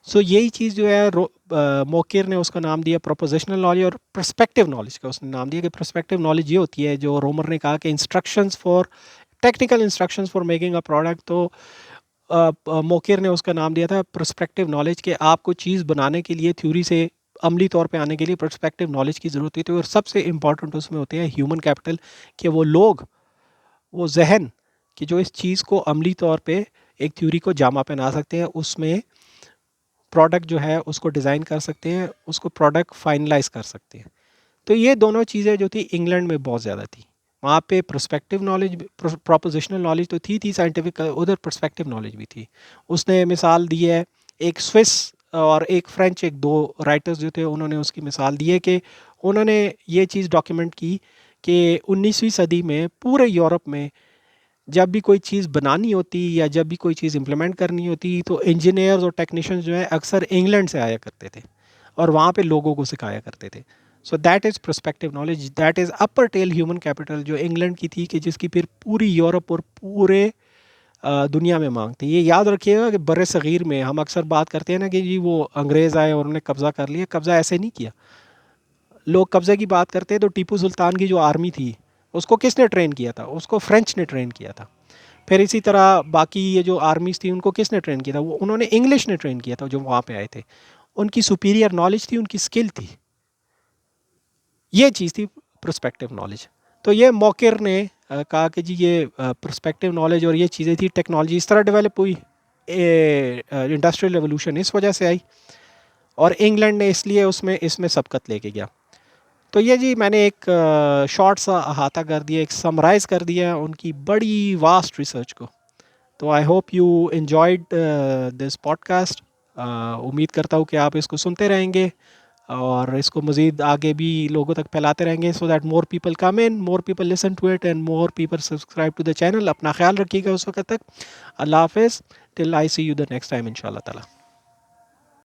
सो यही चीज़ जो है मोकिर ने उसका नाम दिया प्रोपोजिशनल नॉलेज, और पर्सपेक्टिव नॉलेज का उसने नाम दिया कि पर्सपेक्टिव नॉलेज ये होती है, जो रोमर ने कहा कि instructions for technical instructions for making a product. तो मोकिर ने उसका नाम दिया था पर्सपेक्टिव नॉलेज, के आपको चीज़ बनाने के लिए थ्योरी से अमली तौर पे आने के लिए पर्सपेक्टिव नॉलेज की ज़रूरत होती है। और सबसे इम्पॉर्टेंट उसमें होते हैं ह्यूमन कैपिटल, कि वो लोग वो जहन कि जो इस चीज़ को अमली तौर पे एक थ्योरी को जामा पहना सकते हैं, उसमें प्रोडक्ट जो है उसको डिज़ाइन कर सकते हैं, उसको प्रोडक्ट फाइनलाइज कर सकते हैं। तो ये दोनों चीज़ें जो थी इंग्लैंड में बहुत ज़्यादा थी। वहाँ पे प्रोस्पेक्टिव नॉलेज, प्रोपोजिशनल नॉलेज तो थी साइंटिफिक, उधर प्रोस्पेक्टिव नॉलेज भी थी। उसने मिसाल दी है, एक स्विस और एक फ्रेंच, एक दो राइटर्स जो थे उन्होंने उसकी मिसाल दी है कि उन्होंने ये चीज़ डॉक्यूमेंट की कि 19वीं सदी में पूरे यूरोप में जब भी कोई चीज़ बनानी होती या जब भी कोई चीज़ इम्प्लीमेंट करनी होती तो इंजीनियर्स और टेक्नीशियंस जो है अक्सर इंग्लैंड से आया करते थे और वहाँ पे लोगों को सिखाया करते थे। So that is prospective knowledge, that is upper tail human capital जो इंग्लैंड की थी, कि जिसकी फिर पूरी यूरोप और पूरे दुनिया में मांग थी। ये याद रखिएगा कि बर्रे सग़ीर में हम अक्सर बात करते हैं ना कि जी वो अंग्रेज़ आए और उन्होंने कब्ज़ा कर लिया, कब्ज़ा ऐसे नहीं किया। लोग कब्ज़े की बात करते हैं तो टीपू सुल्तान की जो आर्मी थी उसको किसने ट्रेन किया था? उसको फ्रेंच ने ट्रेन किया था। फिर इसी तरह बाकी ये जो आर्मीज़ थी उनको किसने ट्रेन किया था? वो उन्होंने इंग्लिश ने ट्रेन किया था जो वहाँ पे आए थे। उनकी सुपीरियर नॉलेज थी, उनकी स्किल थी। ये चीज़ थी प्रोस्पेक्टिव नॉलेज। तो ये मौकिर ने कहा कि जी ये प्रोस्पेक्टिव नॉलेज और ये चीज़ें थी, टेक्नोलॉजी इस तरह डेवलप हुई, इंडस्ट्रियल रेवोल्यूशन इस वजह से आई और इंग्लैंड ने इसलिए उसमें इसमें सबकत लेके गया। तो ये जी मैंने एक शॉर्ट सा अहाता कर दिया, एक समराइज़ कर दिया उनकी बड़ी वास्ट रिसर्च को। तो I hope you enjoyed this podcast. उम्मीद करता हूँ कि आप इसको सुनते रहेंगे और इसको मज़ीद आगे भी लोगों तक फैलाते रहेंगे, so that more people come in, more people listen to it and more people subscribe to the channel. अपना ख्याल रखिएगा उस वक्त तक। अल्लाह हाफ़िज़, till I see you the next time इंशाल्लाह ताला।